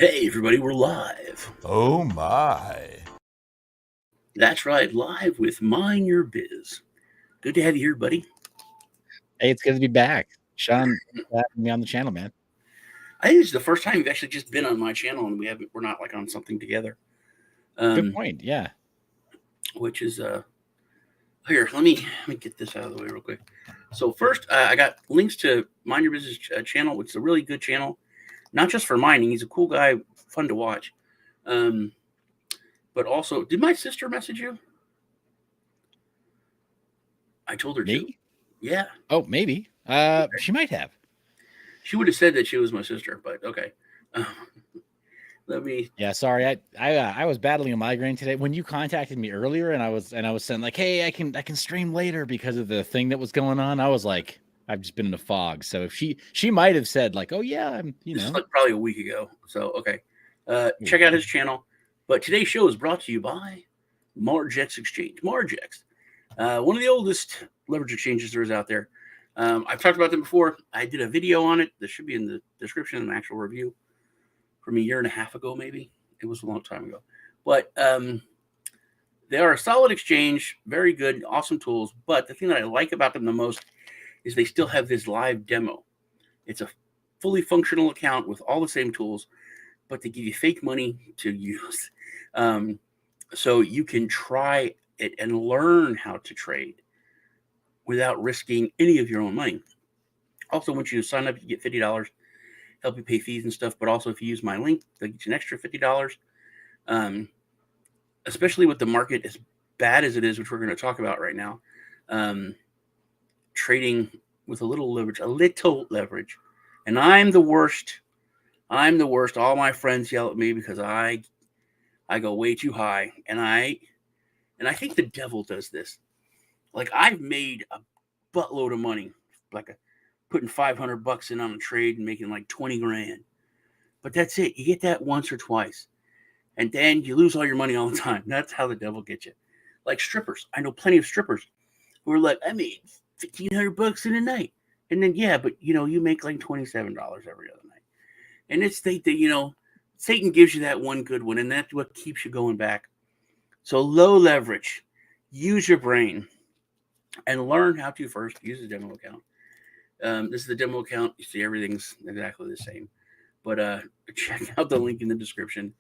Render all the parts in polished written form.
Hey, everybody, we're live. Oh my. That's right, live with Mind Your Biz. Good to have you here, buddy. Hey, it's good to be back. Sean, thanks for having me on the channel, man. I think this is the first time you've actually just been on my channel and we're not like on something together. Good point. Yeah. Which is here, let me get this out of the way real quick. So first, I got links to Mind Your Business channel, which is a really good channel, not just for mining. He's a cool guy, fun to watch. But also, did my sister message you? I told her Me? to. Yeah. Oh, maybe. She might have. She would have said that she was my sister, but okay. Let me. Yeah, sorry. I was battling a migraine today. When you contacted me earlier, and I was saying like, hey, I can stream later because of the thing that was going on. I was like, I've just been in a fog. So if she might have said like, oh yeah, I'm This is like probably a week ago. So okay, check out his channel. But today's show is brought to you by Margex Exchange. Margex, one of the oldest leverage exchanges there is out there. I've talked about them before. I did a video on it. That should be in the description, an actual review from a year and a half ago, maybe. It was a long time ago. But they are a solid exchange, very good, awesome tools. But the thing that I like about them the most is they still have this live demo. It's a fully functional account with all the same tools, but they give you fake money to use. So you can try it and learn how to trade without risking any of your own money. Also, once you sign up, you get $50, help you pay fees and stuff. But also, if you use my link, they'll get you an extra $50. Especially with the market as bad as it is, which we're going to talk about right now. Trading with a little leverage. And I'm the worst. All my friends yell at me because I go way too high. And I think the devil does this. Like, I've made a buttload of money, like putting $500 in on a trade and making like 20 grand. But that's it. You get that once or twice. And then you lose all your money all the time. That's how the devil gets you. Like strippers. I know plenty of strippers who are like, I made $1,500 in a night. And then, yeah, but you make like $27 every other night. And it's that, Satan gives you that one good one, and that's what keeps you going back. So low leverage. Use your brain and learn how to first use the demo account. This is the demo account. You see everything's exactly the same. But check out the link in the description.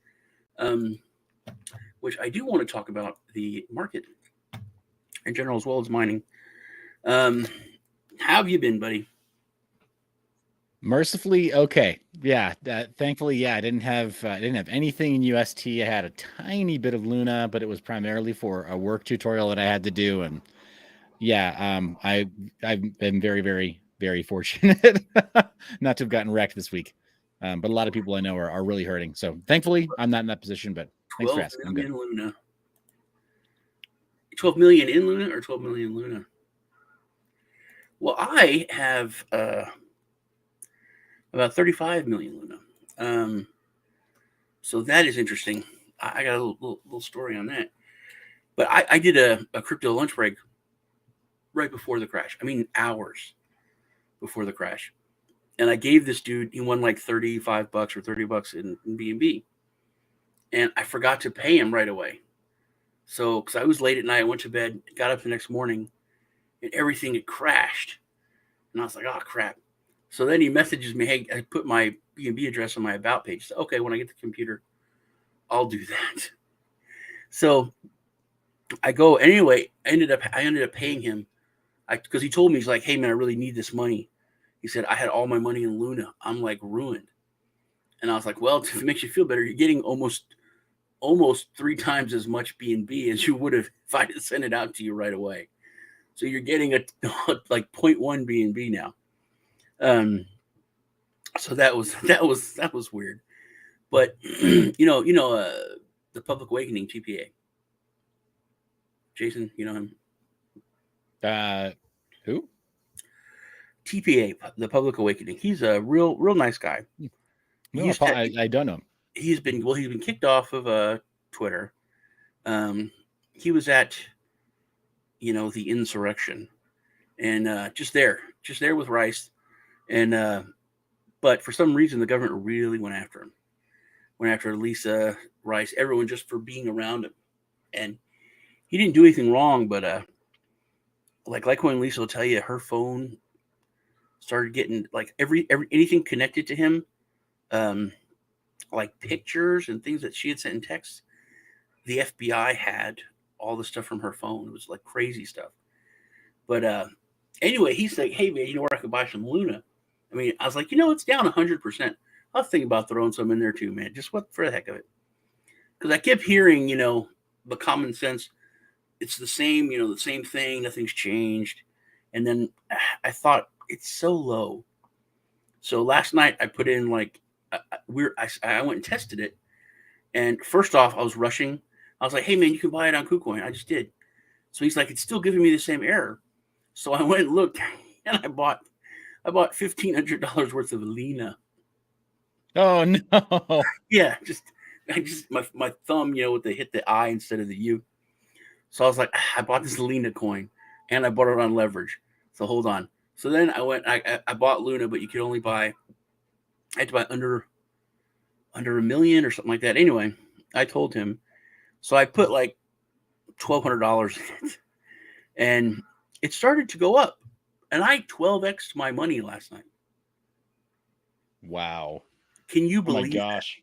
Which I do want to talk about the market in general as well as mining. How have you been, buddy? Mercifully, okay. Yeah. Thankfully, yeah. I didn't have anything in UST. I had a tiny bit of Luna, but it was primarily for a work tutorial that I had to do. And yeah, I've been very, very, very fortunate not to have gotten wrecked this week. But a lot of people I know are really hurting. So thankfully, I'm not in that position. But thanks for asking. 12 million Luna. 12 million in Luna or 12 million Luna? Well, I have about 35 million Luna. So that is interesting. I got a little story on that. But I did a crypto lunch break right before the crash. I mean, hours before the crash. And I gave this dude, he won like $35 or $30 in BNB. And I forgot to pay him right away. So, because I was late at night, I went to bed, got up the next morning, and everything had crashed. And I was like, oh, crap. So then he messages me, hey, I put my BNB address on my about page. So, okay, when I get the computer, I'll do that. So I go, anyway, I ended up paying him. Because he told me, he's like, hey, man, I really need this money. He said, I had all my money in Luna. I'm like ruined. And I was like, well, if it makes you feel better, you're getting almost 3 times as much BNB as you would have if I had sent it out to you right away. So you're getting a like 0.1 BNB now. So that was weird. But the Public Awakening TPA. Jason, you know him? Who? TPA, the Public Awakening. He's a real nice guy. No, I don't know him. He's been kicked off of Twitter. He was at the insurrection, and just there with Rice, and but for some reason the government really went after him. went after Lisa Rice, everyone just for being around him. And he didn't do anything wrong, but like Litecoin Lisa will tell you, her phone started getting like every anything connected to him, like pictures and things that she had sent in text. The FBI had all the stuff from her phone. It was like crazy stuff. But anyway, he's like, hey man, you know where I could buy some Luna? I mean, I was like, it's down 100%. I was thinking about throwing some in there too, man. Just what for the heck of it? Because I kept hearing, the common sense. It's the same, the same thing. Nothing's changed. And then I thought it's so low. So last night I put in like I went and tested it. And first off, I was rushing. I was like, hey man, you can buy it on KuCoin. I just did. So he's like, it's still giving me the same error. So I went and looked, and I bought $1,500 worth of Lena. Oh no! Yeah, my thumb, with the hit the I instead of the U. So I was like, I bought this Lena coin, and I bought it on leverage. So hold on. So then I bought Luna, but you could only buy. I had to buy under $1 million or something like that. Anyway, I told him. So I put like $1,200 in it, and it started to go up, and I 12x'd my money last night. Wow! Can you believe? Oh my gosh!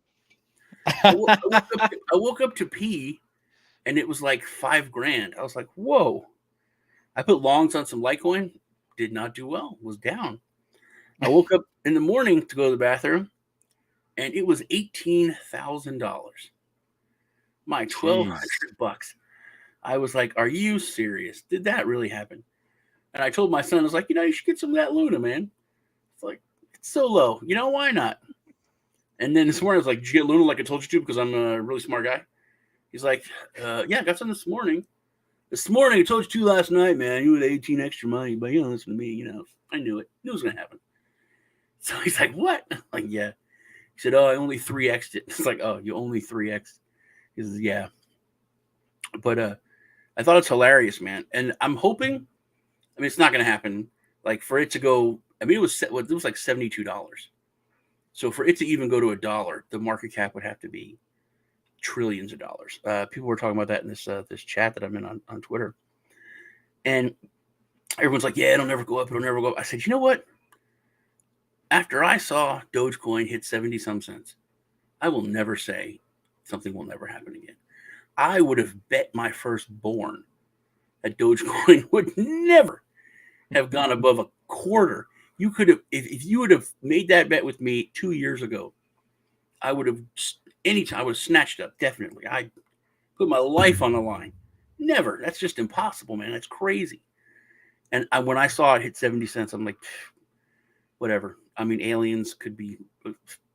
I woke up to pee, and it was like $5,000. I was like, whoa! I put longs on some Litecoin, did not do well. Was down. I woke up in the morning to go to the bathroom, and it was $18,000. My $1,200. I was like, are you serious? Did that really happen? And I told my son, I was like, you should get some of that Luna, man. It's like, it's so low. Why not? And then this morning I was like, did you get Luna like I told you to? Because I'm a really smart guy. He's like, yeah, I got some this morning. This morning I told you to last night, man. You had 18 extra money, but you don't listen to me. I knew it. Knew it was going to happen. So he's like, what? I'm like, yeah. He said, oh, I only 3x'd it. It's like, oh, you only 3x'd. He says, yeah. But I thought it's hilarious, man. And I'm hoping, it's not going to happen. Like for it to go, it was like $72. So for it to even go to $1, the market cap would have to be trillions of dollars. People were talking about that in this chat that I'm in on Twitter. And everyone's like, yeah, it'll never go up. It'll never go up. I said, you know what? After I saw Dogecoin hit 70 some cents, I will never say something will never happen again. I would have bet my firstborn that Dogecoin would never have gone above a quarter. You could have, if you would have made that bet with me 2 years ago, I would have, anytime I would have snatched up, definitely. I put my life on the line. Never. That's just impossible, man. That's crazy. And when I saw it hit 70 cents, I'm like, whatever. Aliens could be,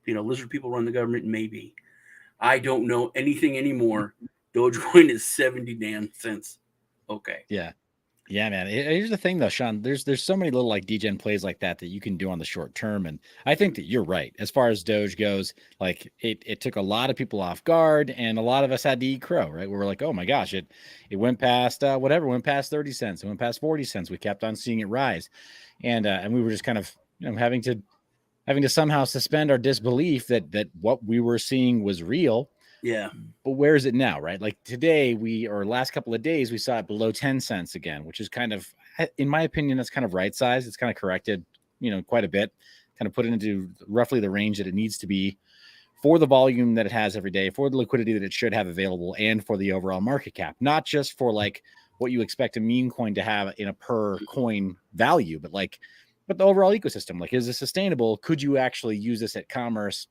lizard people run the government, maybe. I don't know anything anymore. Dogecoin is 70 damn cents. Okay. Yeah, man. Here's the thing, though, Sean. There's so many little like degen plays like that you can do on the short term, and I think that you're right as far as Doge goes. Like it took a lot of people off guard, and a lot of us had to eat crow, right? We were like, oh my gosh, it went past went past 30 cents, it went past 40 cents. We kept on seeing it rise, and we were just kind of having to somehow suspend our disbelief that what we were seeing was real. Yeah. But where is it now, right? Like today, last couple of days, we saw it below 10 cents again, which is kind of, in my opinion, that's kind of right size. It's kind of corrected, quite a bit, kind of put it into roughly the range that it needs to be for the volume that it has every day, for the liquidity that it should have available, and for the overall market cap, not just for like what you expect a meme coin to have in a per coin value, but the overall ecosystem. Like, is this sustainable? Could you actually use this at commerce?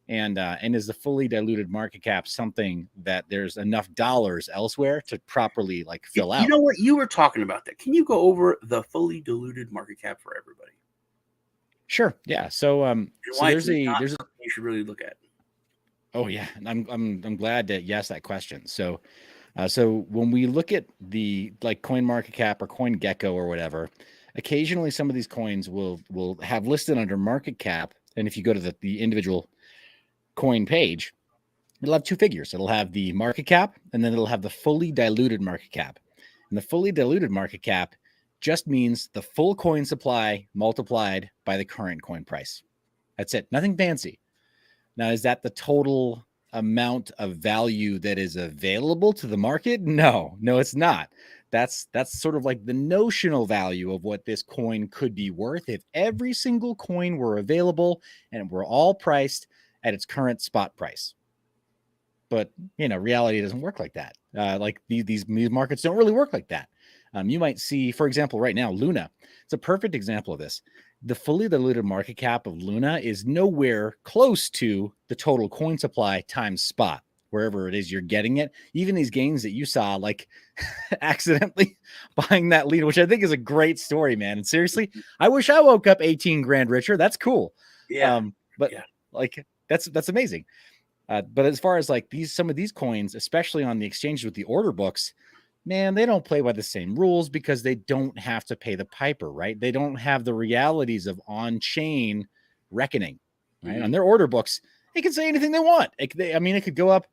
And is the fully diluted market cap something that there's enough dollars elsewhere to properly like fill out? You know what? You were talking about that. Can you go over the fully diluted market cap for everybody? Sure. Yeah. So there's you should really look at. Oh yeah, I'm glad that you asked that question. So when we look at the like Coin Market Cap or Coin Gecko or whatever, occasionally some of these coins will have listed under market cap, and if you go to the individual coin page, it'll have two figures. It'll have the market cap, and then it'll have the fully diluted market cap. And the fully diluted market cap just means the full coin supply multiplied by the current coin price. That's it. Nothing fancy. Now, is that the total amount of value that is available to the market? No, it's not. That's sort of like the notional value of what this coin could be worth if every single coin were available and were all priced at its current spot price. But reality doesn't work like that. Like these markets don't really work like that. You might see, for example, right now, Luna. It's a perfect example of this. The fully diluted market cap of Luna is nowhere close to the total coin supply times spot, wherever it is you're getting it. Even these gains that you saw, like accidentally buying that lead, which I think is a great story, man. And seriously, I wish I woke up 18 grand richer. That's cool. Yeah. Like that's amazing. But as far as like some of these coins, especially on the exchanges with the order books, man, they don't play by the same rules because they don't have to pay the piper, right? They don't have the realities of on-chain reckoning, right? On their order books, they can say anything they want. It could go up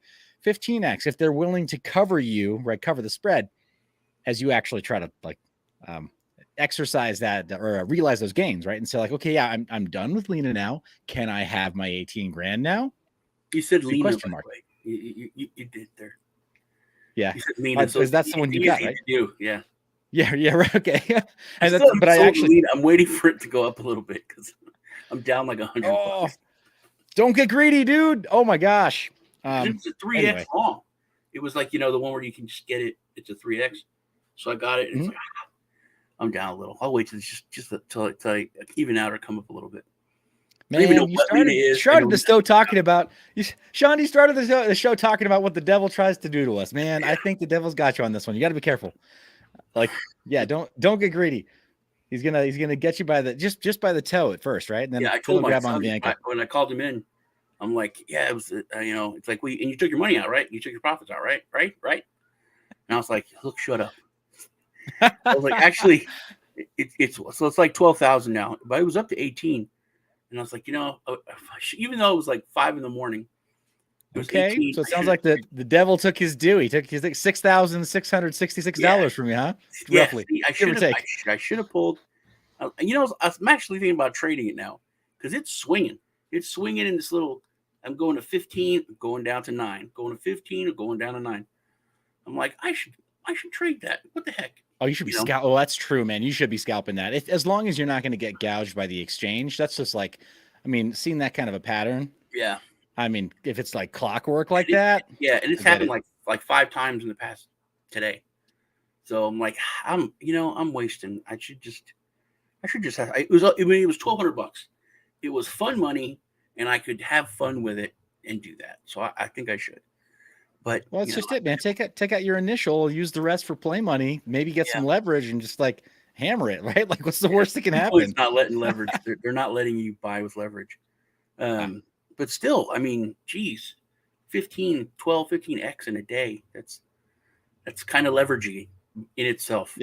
15x if they're willing to cover the spread as you actually try to exercise that or realize those gains, right? And say like, okay, yeah, I'm done with Lena now. Can I have my 18 grand now? You said Big Lena. Question mark. You did there. Yeah. You said Lena. So that's the one you got, right? Yeah. Yeah, right. Okay. I'm waiting for it to go up a little bit because I'm down like $100. Oh, don't get greedy, dude. Oh my gosh. It's a 3x long. It was like, the one where you can just get it. It's a 3x. So I got it. And it's like, I'm down a little. I'll wait till I even out or come up a little bit. Man, you started the show talking about Sean. You started the show talking about what the devil tries to do to us, man. Yeah. I think the devil's got you on this one. You got to be careful. Like, yeah, don't get greedy. He's gonna get you by the just by the toe at first, right? And then I told him grab on the ankle. When I called him in, I'm like, yeah, it was it's like and you took your money out, right? You took your profits out, right? Right. And I was like, look, shut up. I was like, actually, it's like 12,000 now, but it was up to 18. And I was like, even though it was like 5 a.m, it was okay. 18. So it sounds like the devil took his due. He took his $6,666 from you, huh? Yeah, roughly. See, I should have pulled. I'm actually thinking about trading it now because it's swinging. It's swinging in this little. I'm going to 15, going down to 9, going to 15, or going down to 9. I'm like, I should trade that. What the heck? Oh, you should be scalping. Oh, that's true, man. You should be scalping that. As long as you're not going to get gouged by the exchange, that's just like, seeing that kind of a pattern. Yeah. If it's like clockwork like that. Yeah, and it's happened like 5 times in the past today. So I'm like, I'm wasting. I should just have. It was $1,200. It was fun money, and I could have fun with it and do that. So I think I should. But it's just it, man. Take out your initial, use the rest for play money, maybe get some leverage and just like hammer it, right? Like, what's the worst that can happen? It's not letting leverage. They're not letting you buy with leverage. But still, geez, 15x in a day. That's kind of leveragey in itself.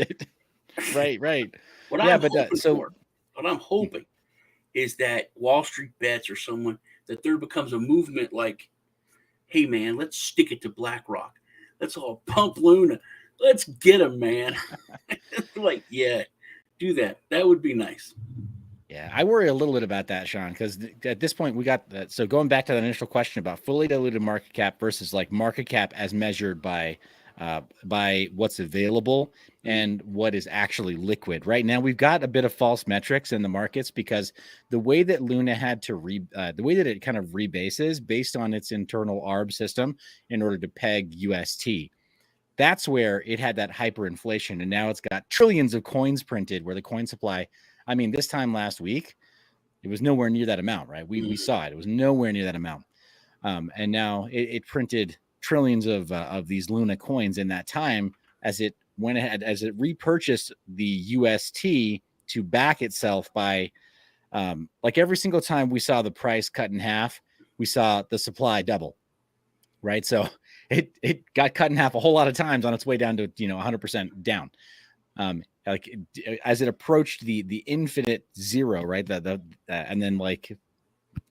Right. What I'm hoping is that Wall Street Bets or someone that there becomes a movement like, hey man, let's stick it to BlackRock. Let's all pump Luna. Let's get them, man. Like, yeah, do that. That would be nice. Yeah, I worry a little bit about that, Sean, because at this point we got that. So going back to that initial question about fully diluted market cap versus like market cap as measured by what's available and what is actually liquid. Right now, we've got a bit of false metrics in the markets because the way that Luna had to the way that it kind of rebases based on its internal ARB system in order to peg UST. That's where it had that hyperinflation, and now it's got trillions of coins printed. Where the coin supply, this time last week, it was nowhere near that amount. Right? We saw it; it was nowhere near that amount, and now it printed trillions of these Luna coins in that time as it went ahead, as it repurchased the UST to back itself by like every single time we saw the price cut in half, we saw the supply double, right? So it got cut in half a whole lot of times on its way down to 100% down. Like as it approached the infinite zero, right? And then like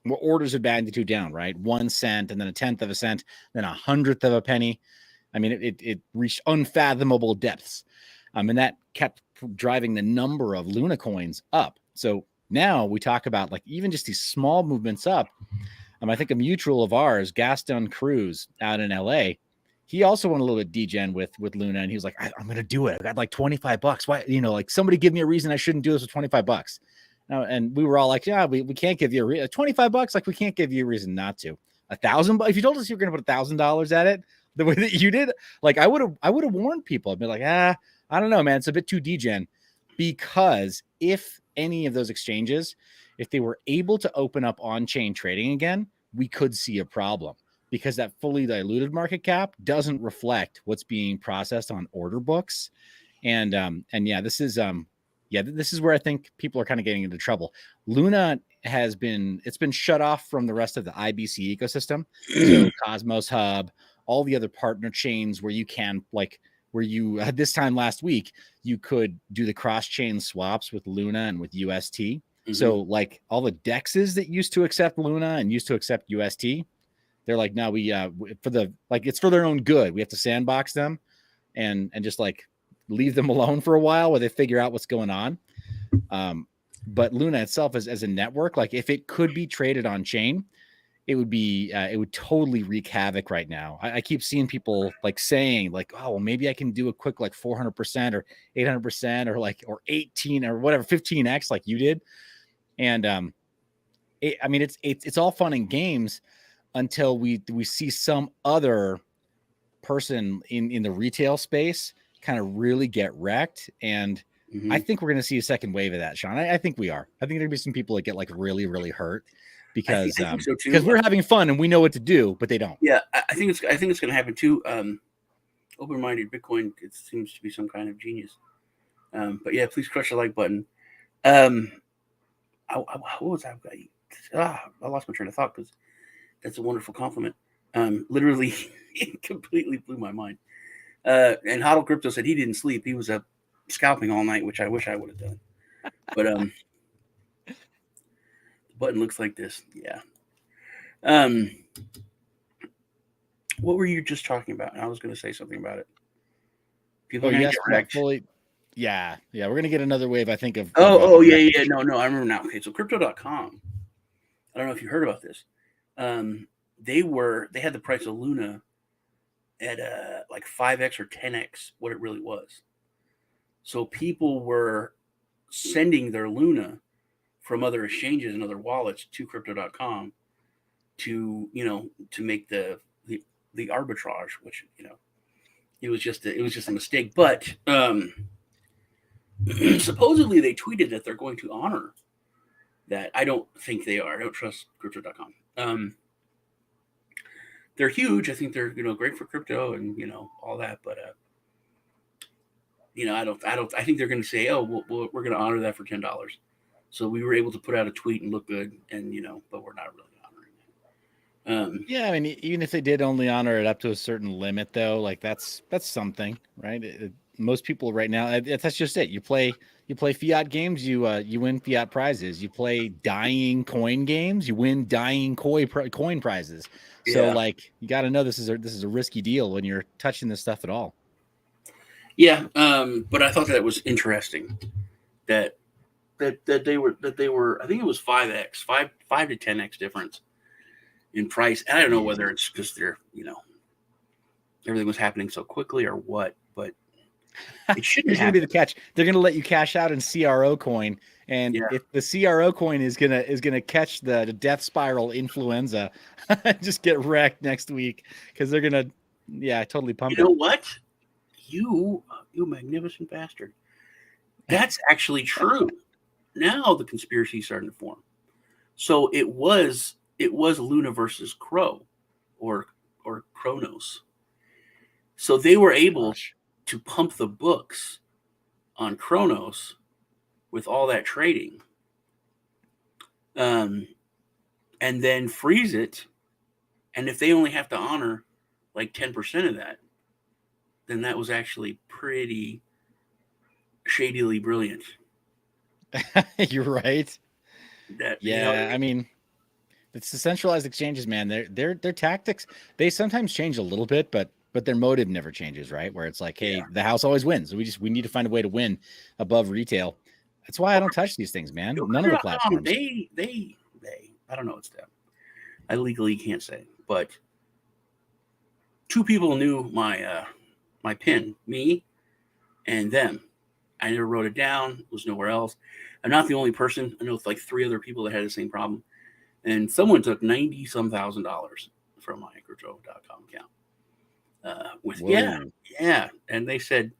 orders of magnitude down, right? 1 cent, and then 1/10 of a cent, then 1/100th of a penny. It reached unfathomable depths. And that kept driving the number of Luna coins up. So now we talk about like even just these small movements up. I think a mutual of ours, Gaston Cruz out in LA, he also went a little bit degen with Luna, and he was like, I'm going to do it. I got like $25. Why, like somebody give me a reason I shouldn't do this with $25. And we were all like, yeah, we can't give you $25. Like we can't give you a reason not to. $1,000. If you told us you were going to put $1,000 at it the way that you did, like I would have warned people. I'd be like, I don't know, man. It's a bit too degen, because if any of those exchanges, if they were able to open up on-chain trading again, we could see a problem, because that fully diluted market cap doesn't reflect what's being processed on order books. And yeah, this is where I think people are kind of getting into trouble. Luna it's been shut off from the rest of the IBC ecosystem. So Cosmos Hub, all the other partner chains where you can, like, where you this time last week, you could do the cross-chain swaps with Luna and with UST. Mm-hmm. So like all the DEXs that used to accept Luna and used to accept UST, they're like, now it's for their own good. We have to sandbox them and just like leave them alone for a while while they figure out what's going on. But Luna itself as a network, like if it could be traded on chain, it would totally wreak havoc right now. I keep seeing people like saying like, oh, well, maybe I can do a quick like 400% or 800% or 18 or whatever, 15x like you did. And it's all fun and games until we see some other person in the retail space kind of really get wrecked. And I think we're going to see a second wave of that, Sean. I think we are. I think there'll be some people that get like really, really hurt because I think so too. Because we're having fun and we know what to do, but they don't. Yeah, I think it's going to happen too. Open-minded Bitcoin, it seems to be some kind of genius. But yeah, please crush the like button. What was that? I lost my train of thought because that's a wonderful compliment. Literally, it completely blew my mind. And Hodl Crypto said he didn't sleep. He was up scalping all night, which I wish I would have done. But the button looks like this. Yeah. What were you just talking about? I was going to say something about it. People yes, fully. Yeah. We're going to get another wave, I think, of. Yeah. No, I remember now. Okay, so crypto.com. I don't know if you heard about this. They had the price of Luna at like 5x or 10x what it really was. So people were sending their Luna from other exchanges and other wallets to crypto.com to make the arbitrage, which it was just a mistake. But supposedly they tweeted that they're going to honor that. I don't think they are. I don't trust crypto.com. They're huge. I think they're great for crypto and all that, but I think they're going to say, oh, we're going to honor that for $10. So we were able to put out a tweet and look good, and but we're not really honoring it. Yeah, I mean, even if they did only honor it up to a certain limit, though, like that's something, right? Most people right now, that's just it. You play fiat games, you win fiat prizes. You play dying coin games, you win dying coin prizes. So like, you got to know this is a risky deal when you're touching this stuff at all. Yeah, but I thought that was interesting that they were. I think it was 5x, 5 to 10x difference in price. And I don't know whether it's because they're everything was happening so quickly or what, but it shouldn't. Here's going to be the catch: they're going to let you cash out in CRO coin, and if the CRO coin is gonna catch the death spiral influenza, just get wrecked next week because they're gonna totally pump it. You know what? You magnificent bastard. That's actually true. Now the conspiracy is starting to form. So it was Luna versus Crow or Kronos. So they were able to pump the books on Kronos with all that trading. And then freeze it. And if they only have to honor like 10% of that, then that was actually pretty shadily brilliant. You're right. I mean, it's the centralized exchanges, man. Their tactics, they sometimes change a little bit, but their motive never changes, right? Where it's like, hey, the house always wins. We need to find a way to win above retail. That's why I don't touch these things, man. None of the platforms. They I don't know, it's them. I legally can't say, but 2 people knew my my PIN, me and them. I never wrote it down. It was nowhere else. I'm not the only person. I know like 3 other people that had the same problem, and someone took $90-some thousand from my crypto.com account. With Whoa. yeah, and they said,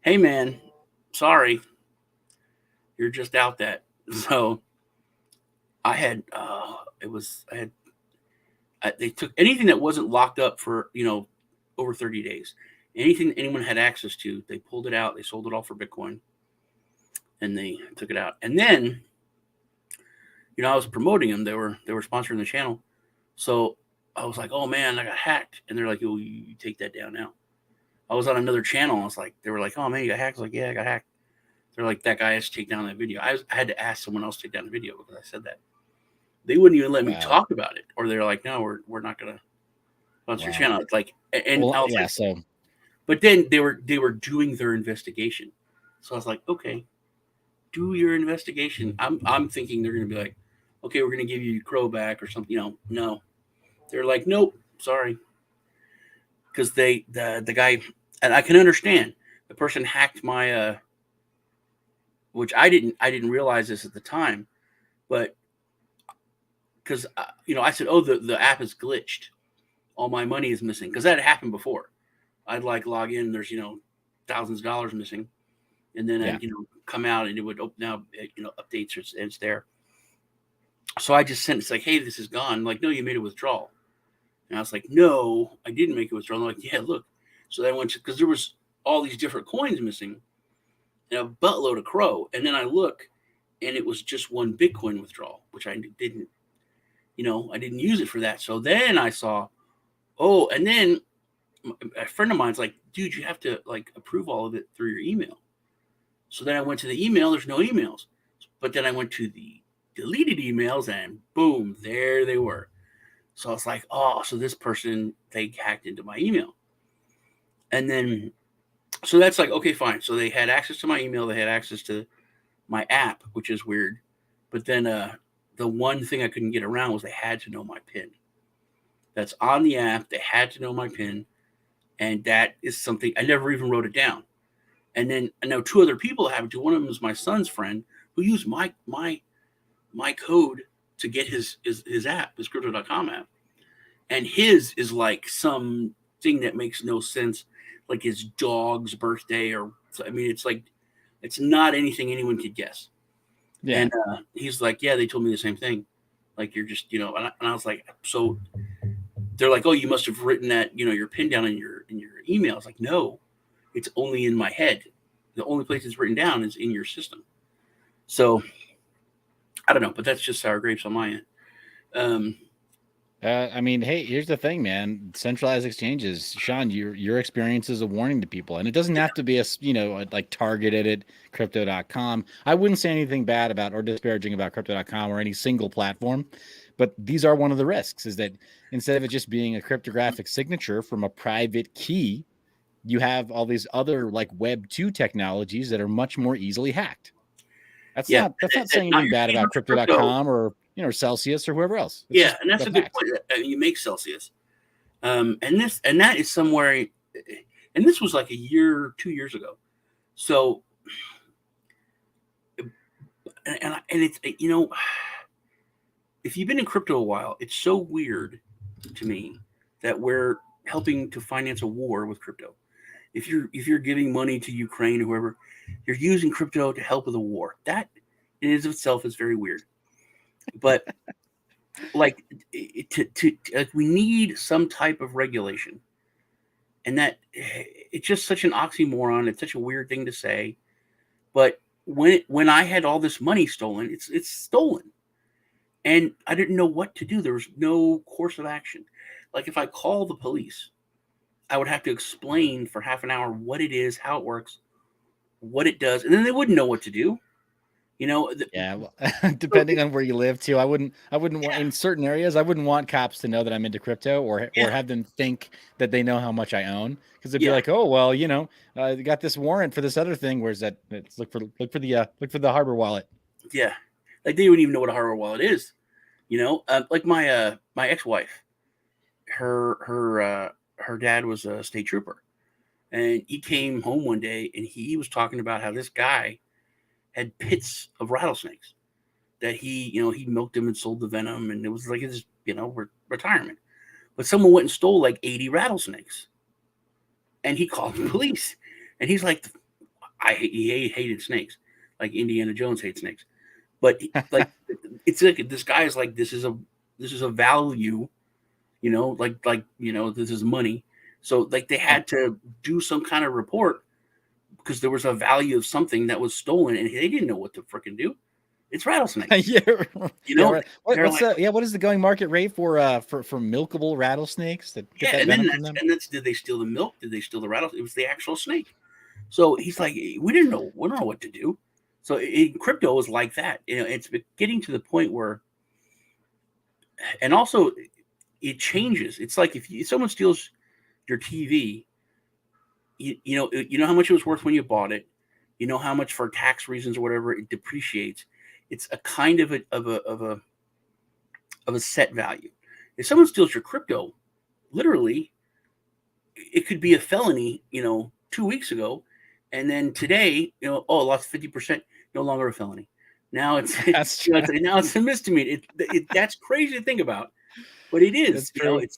"Hey man, sorry, you're just out that." So I had they took anything that wasn't locked up for over 30 days. Anything anyone had access to, they pulled it out. They sold it all for Bitcoin, and they took it out. And then, I was promoting them. They were sponsoring the channel, so I was like, "Oh man, I got hacked," and they're like, "Oh, you take that down now." I was on another channel. I was like, they were like, "Oh man, you got hacked." I was like, "Yeah, I got hacked." They're like, "That guy has to take down that video." I had to ask someone else to take down the video because I said that. They wouldn't even let me talk about it, or they're like, "No, we're not gonna sponsor your channel." It's like, and well, I was yeah, like, so. but then they were doing their investigation, so I was like, okay, do your investigation. I'm thinking they're gonna be like, okay, we're gonna give you your crow back or something. No, they're like, nope, sorry, because the guy, and I can understand the person hacked my which I didn't realize this at the time, but because I said, oh, the app is glitched, all my money is missing, because that had happened before. I'd like log in, there's thousands of dollars missing, and then I'd come out and it would open up updates, it's there. So I just sent it's like, hey, this is gone. I'm like, no, you made a withdrawal. And I was like, no, I didn't make a withdrawal. I'm like, yeah, look. So then I went to, because there was all these different coins missing and a buttload of crow. And then I look and it was just one Bitcoin withdrawal, which I didn't, I didn't use it for that. So then I saw, oh, and then a friend of mine's like, dude, you have to like approve all of it through your email. So then I went to the email, there's no emails. But then I went to the deleted emails and boom, there they were. So I was like, oh, so this person, they hacked into my email. And then, so that's like, okay, fine. So they had access to my email. They had access to my app, which is weird. But then the one thing I couldn't get around was they had to know my PIN. That's on the app. They had to know my PIN. And that is something, I never even wrote it down. And then I know 2 other people have it too. One of them is my son's friend who used my code to get his app, his crypto.com app. And his is like some thing that makes no sense, like his dog's birthday, or I mean, it's like, it's not anything anyone could guess. Yeah. And he's like, yeah, they told me the same thing. Like, you're just, and I was like, so they're like, oh, you must have written that, your PIN down in your email. I was like, no, it's only in my head. The only place it's written down is in your system. So I don't know, but that's just sour grapes on my end. I mean, hey, here's the thing, man. Centralized exchanges, Sean, your experience is a warning to people, and it doesn't have to be like targeted at crypto.com. I wouldn't say anything bad about or disparaging about crypto.com or any single platform, but these are one of the risks, is that instead of it just being a cryptographic signature from a private key, you have all these other like Web 2 technologies that are much more easily hacked. That's not saying anything bad about crypto.com or Celsius or whoever else. It's and that's a good point. You make Celsius, and that is somewhere, and this was like 2 years ago. So, and it's if you've been in crypto a while, it's so weird to me that we're helping to finance a war with crypto. If you're giving money to Ukraine or whoever, you're using crypto to help with a war. That in and of itself is very weird. But like we need some type of regulation, and that it's just such an oxymoron. It's such a weird thing to say, but when I had all this money stolen, it's stolen, and I didn't know what to do. There was no course of action. Like if I call the police, I would have to explain for half an hour what it is, how it works, what it does, and then they wouldn't know what to do. Yeah, well, depending on where you live too, I wouldn't want, in certain areas, I wouldn't want cops to know that I'm into crypto or have them think that they know how much I own, because they'd be like, oh, well, you got this warrant for this other thing. Where's that? Look for the Harbor wallet. Yeah, like they wouldn't even know what a hardware wallet is. Like my ex-wife, her dad was a state trooper, and he came home one day and he was talking about how this guy had pits of rattlesnakes that he milked them and sold the venom, and it was like his retirement. But someone went and stole like 80 rattlesnakes, and he called the police, and he's like, he hated snakes, like Indiana Jones hates snakes, but like it's like this guy is like, this is a value, this is money. So like they had to do some kind of report because there was a value of something that was stolen, and they didn't know what to freaking do. It's rattlesnakes. Yeah, Right. What is the going market rate for milkable rattlesnakes that get that venom from them? And that's, did they steal the milk? Did they steal the rattlesnake? It was the actual snake. So he's like, we don't know what to do. So crypto is like that. It's getting to the point where, and also it changes. It's like if someone steals your TV, you know how much it was worth when you bought it. You know how much for tax reasons or whatever it depreciates. It's a kind of a set value. If someone steals your crypto, literally, it could be a felony, 2 weeks ago, and then today, lost 50%, no longer a felony. Now it's now it's a misdemeanor. That's crazy to think about, but it is. Right.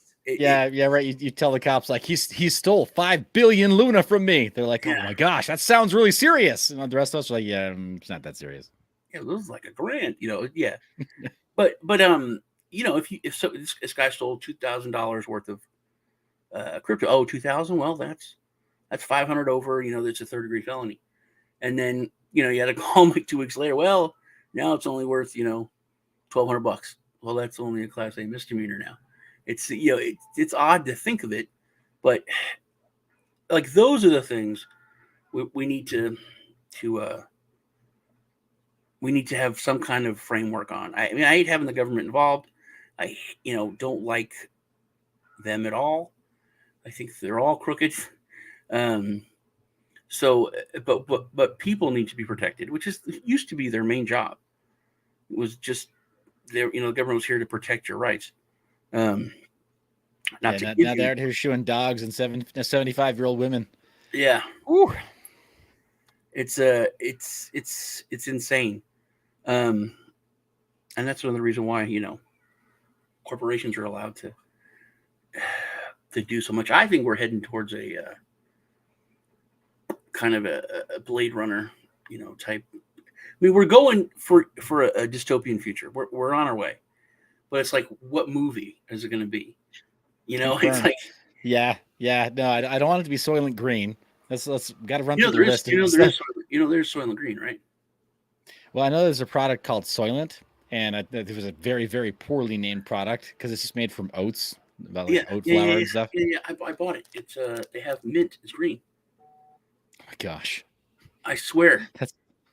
You tell the cops like he stole 5 billion Luna from me. They're like, oh my gosh, that sounds really serious. And the rest of us are like, yeah, it's not that serious. Yeah, it was like $1,000, yeah. but if this guy stole $2,000 worth of crypto, 2,000, well, that's 500 over, that's a third-degree felony. And then, you had to call him like 2 weeks later. Well, now it's only worth, $1,200. Well, that's only a Class A misdemeanor now. It's, it's odd to think of it, but like those are the things we need to have some kind of framework on. I hate having the government involved. I, don't like them at all. I think they're all crooked. So, but people need to be protected, which used to be their main job. It was just the government was here to protect your rights. Now they're out here shooing dogs and 75-year-old women. Yeah. Ooh. It's insane. And that's one of the reasons why, corporations are allowed to do so much. I think we're heading towards a kind of a Blade Runner, type. We're going for a dystopian future. We're on our way, but it's like, what movie is it going to be? It's like, yeah. No, I don't want it to be Soylent Green. Let's got to run through the list. There's Soylent Green, right? Well, I know there's a product called Soylent, and it was a very, very poorly named product because it's just made from oats, about oat flour and stuff. Yeah, I bought it. It's they have mint. It's green. Oh my gosh! I swear,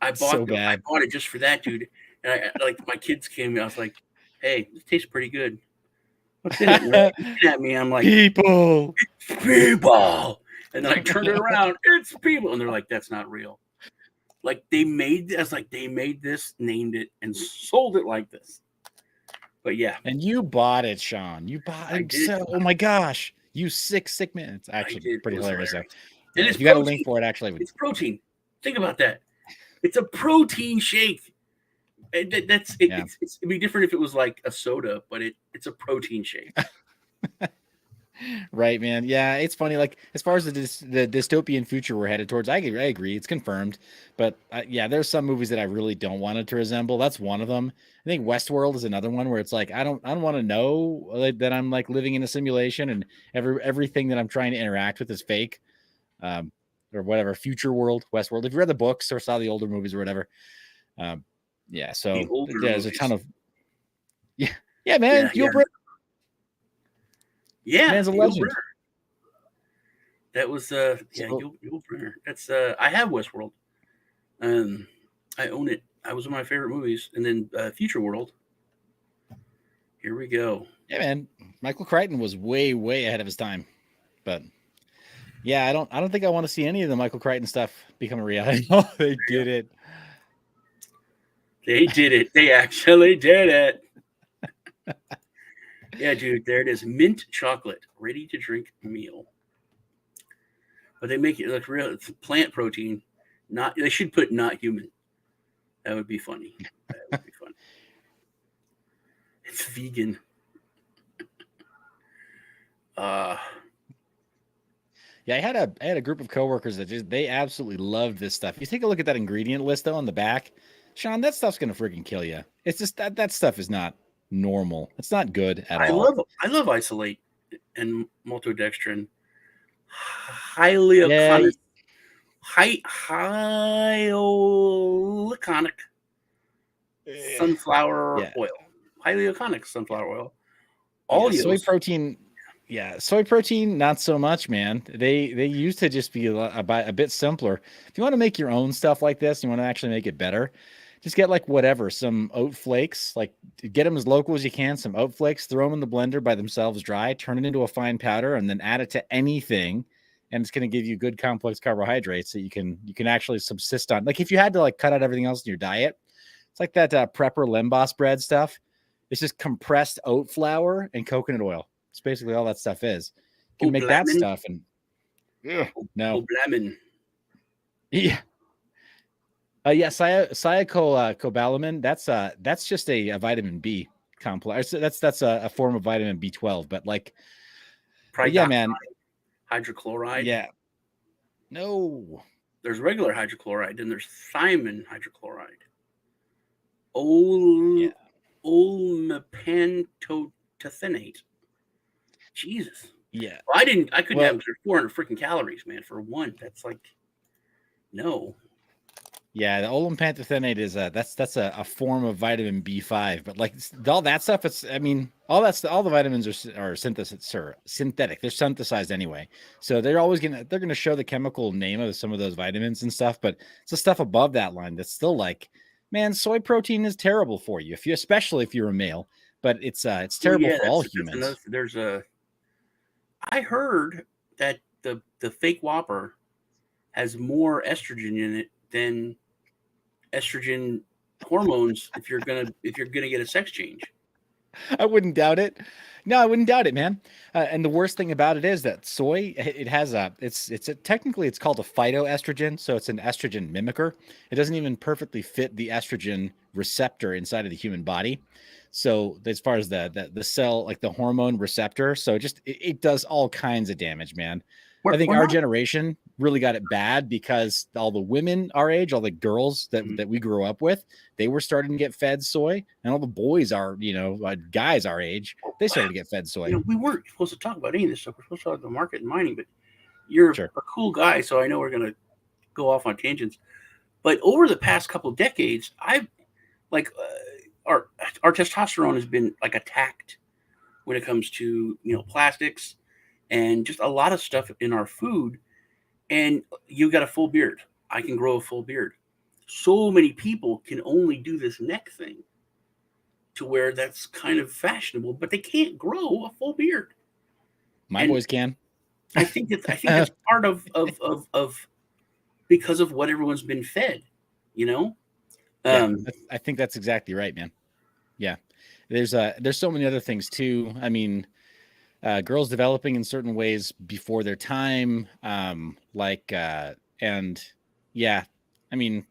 I bought it just for that, dude. And I like, my kids came. I was like, "Hey, this tastes pretty good." What's in it? Looking at me, I'm like, people. It's people. And then I turned it around. It's people, and they're like, "That's not real." Like they made this, named it, and sold it like this. But yeah. And you bought it, Sean. You bought it. Oh my gosh. You sick man. It's actually pretty hilarious. And you got a link for it, actually. It's protein. Think about that. It's a protein shake. It'd be different if it was like a soda, but it's a protein shake. Right, man. Yeah, it's funny. Like, as far as the dystopian future we're headed towards, I agree. It's confirmed. But there's some movies that I really don't want it to resemble. That's one of them. I think Westworld is another one where it's like, I don't want to know that I'm like living in a simulation and everything that I'm trying to interact with is fake, or whatever. Future World, Westworld. If you read the books or saw the older movies or whatever, so there's a ton of man. Man's a legend. That was Yul Brynner. That's I have Westworld. I own it. That was one of my favorite movies. And then Future World. Here we go. Yeah, man. Michael Crichton was way, way ahead of his time. But yeah, I don't think I want to see any of the Michael Crichton stuff become a reality. Oh, they did it. They did it. They actually did it. Yeah, dude, there it is. Mint chocolate, ready to drink meal. But they make it look real. It's plant protein. Not they should put not human. That would be funny. That would be funny. It's vegan. Uh Yeah, I had a group of coworkers that they absolutely loved this stuff. You take a look at that ingredient list though on the back, Sean, that stuff's gonna freaking kill you. It's just that stuff is not normal. It's not good at all. I love isolate and maltodextrin. Highly Yeah, iconic. Hyaluronic sunflower yeah, oil. Highly iconic sunflower oil. yeah. Soy Oleos. protein, yeah, soy protein, not so much, man. They used to just be a bit simpler. If you want to make your own stuff like this, you want to actually make it better. Just get like whatever, some oat flakes, like get them as local as you can. Some oat flakes, throw them in the blender by themselves dry, turn it into a fine powder, and then add it to anything. And it's going to give you good complex carbohydrates that you can actually subsist on. Like if you had to like cut out everything else in your diet, it's like that Prepper Lemboss bread stuff. It's just compressed oat flour and coconut oil. It's basically all that stuff is. You can make that Oblamin. stuff and no, Oblamin. yeah. Yeah, cobalamin. That's just a vitamin B complex. That's a form of vitamin B12. But yeah, man. Hydrochloride. Yeah. No. There's regular hydrochloride, and there's thiamine hydrochloride. Yeah. Olmepantothenate. Jesus. Yeah. Well, I couldn't have 400 freaking calories, man, for one. That's like, no. Yeah, the olmepantothenate is that's a form of vitamin B5, but like all that stuff, all the vitamins are synthetic. They're synthesized anyway, so they're gonna show the chemical name of some of those vitamins and stuff, but it's the stuff above that line that's still like, man, soy protein is terrible for you especially if you're a male, but it's terrible for all humans. I heard that the fake Whopper has more estrogen in it than estrogen hormones if you're gonna get a sex change. I wouldn't doubt it. No, I wouldn't doubt it, man. And the worst thing about it is that soy, it has technically it's called a phytoestrogen, so it's an estrogen mimicker. It doesn't even perfectly fit the estrogen receptor inside of the human body. So as far as the cell, like the hormone receptor, so it does all kinds of damage, man. I think our generation really got it bad because all the women our age, all the girls that we grew up with, they were starting to get fed soy, and all the boys guys our age, they started to get fed soy. We weren't supposed to talk about any of this stuff. We're supposed to talk about market and mining, but you're a cool guy, so I know we're going to go off on tangents. But over the past couple of decades, I've our testosterone has been like attacked when it comes to plastics and just a lot of stuff in our food. And you got a full beard. I can grow a full beard. So many people can only do this neck thing to where that's kind of fashionable, but they can't grow a full beard. My boys can. I think that's part of because of what everyone's been fed, I think that's exactly right, man. Yeah. There's so many other things too. I mean, girls developing in certain ways before their time, and yeah, I mean,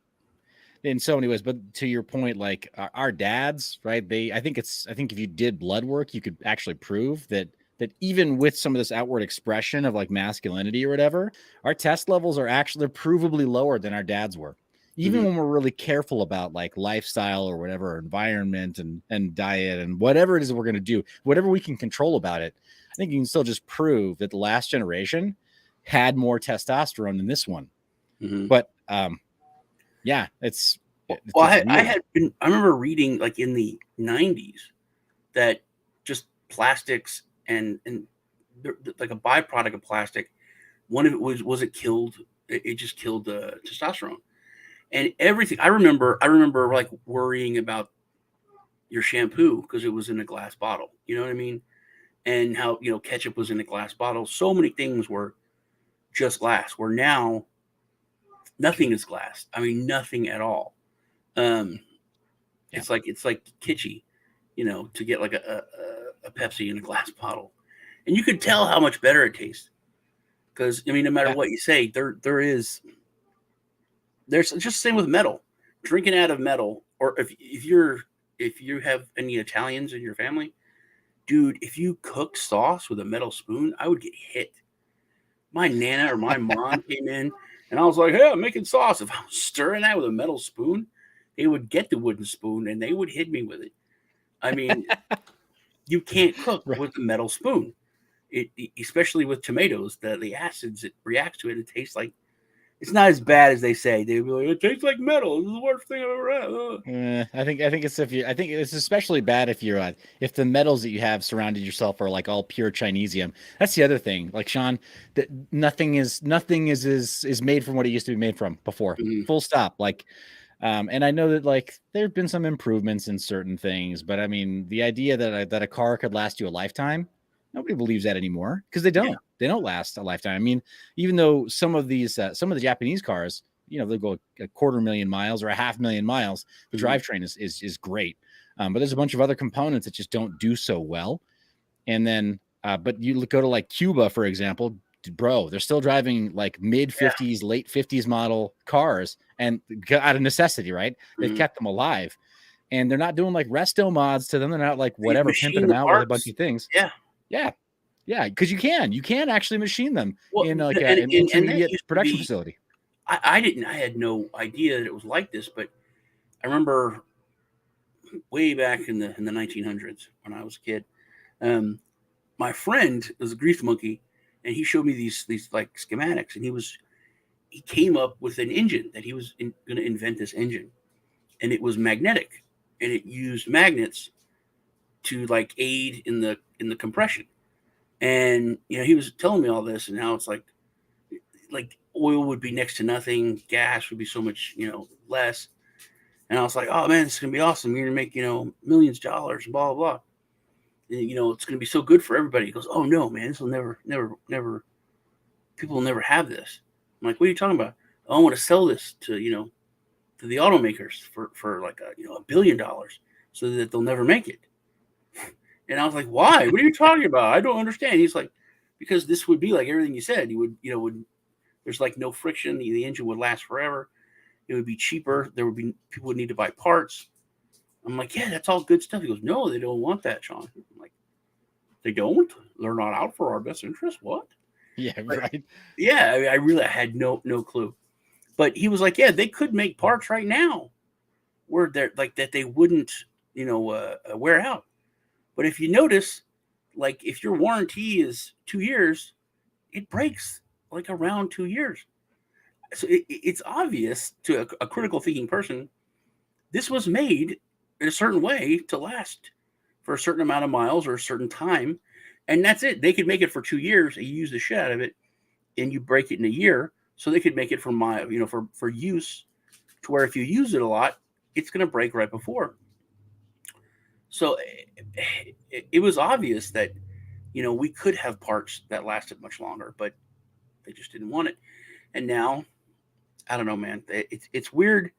in so many ways. But to your point, like our dads, right? I think if you did blood work, you could actually prove that even with some of this outward expression of like masculinity or whatever, our test levels are actually provably lower than our dads were. Even when we're really careful about like lifestyle or whatever, environment and diet and whatever it is we're going to do, whatever we can control about it, I think you can still just prove that the last generation had more testosterone than this one. But yeah, I remember reading like in the 90s that just plastics and like a byproduct of plastic, one of it it just killed the testosterone. And everything, I remember like worrying about your shampoo because it was in a glass bottle. You know what I mean? And how, ketchup was in a glass bottle. So many things were just glass, where now nothing is glass. I mean, nothing at all. It's like kitschy. to get like a Pepsi in a glass bottle, and you could tell how much better it tastes. Because no matter Yeah. what you say, there's just the same with metal. Drinking out of metal, or if you have any Italians in your family, dude, if you cooked sauce with a metal spoon, I would get hit. My nana or my mom came in, and I was like, "Hey, I'm making sauce." If I was stirring that with a metal spoon, they would get the wooden spoon and they would hit me with it. I mean, you can't cook Right. with a metal spoon. Especially with tomatoes, the acids it reacts to it. It tastes like it's not as bad as they say. They'd be like, "It tastes like metal. This is the worst thing I've ever had." I think it's I think it's especially bad if you're if the metals that you have surrounded yourself are like all pure Chinesium. That's the other thing. Like Sean, that nothing is made from what it used to be made from before. Mhm. Full stop. Like, and I know that like there have been some improvements in certain things, but I mean the idea that a car could last you a lifetime, nobody believes that anymore because they Yeah. don't. They don't last a lifetime. I mean, even though some of the Japanese cars, they'll go a 250,000 miles or 500,000 miles. The Mhm. drivetrain is great, but there's a bunch of other components that just don't do so well. And then, but you go to like Cuba, for example, bro, they're still driving like mid Yeah. 50s, late 50s model cars, and out of necessity, right? They've Mhm. kept them alive, and they're not doing like resto mods to them. They're not like They whatever pimping machine them the out with a bunch parts. of things. Yeah. Yeah, yeah, because you can actually machine them Well, in like and an and that intermediate used to production be. facility. I had no idea that it was like this, but I remember way back in the 1900s when I was a kid. Um, my friend was a grease monkey, and he showed me these like schematics, and he came up with an engine that he was going to invent this engine, and it was magnetic, and it used magnets to like aid in the compression. And he was telling me all this, and how it's like oil would be next to nothing, gas would be so much less. And I was like, oh man, this is gonna be awesome. You're gonna make millions of dollars, and blah blah blah. And it's gonna be so good for everybody. He goes, oh no, man, this will never. People will never have this. I'm like, what are you talking about? Oh, I want to sell this to the automakers for like $1 billion, so that they'll never make it. And I was like, why? What are you talking about? I don't understand. He's like, because this would be like everything you said. You would would there's like no friction. The engine would last forever. It would be cheaper. There would be people would need to buy parts. I'm like, yeah, that's all good stuff. He goes, no, they don't want that, Sean. I'm like, they don't? They're not out for our best interest? What? Yeah, But right. yeah, I really had no clue. But he was like, yeah, they could make parts right now where they're like that they wouldn't, wear out. But if you notice, like if your warranty is 2 years, it breaks like around 2 years. So it's obvious to a critical thinking person, this was made in a certain way to last for a certain amount of miles or a certain time, and that's it. They could make it for 2 years, and you use the shit out of it, and you break it in a year. So they could make it for for use, to where if you use it a lot, it's going to break right before. So it was obvious that we could have parts that lasted much longer, but they just didn't want it. And now I don't know, man. It's weird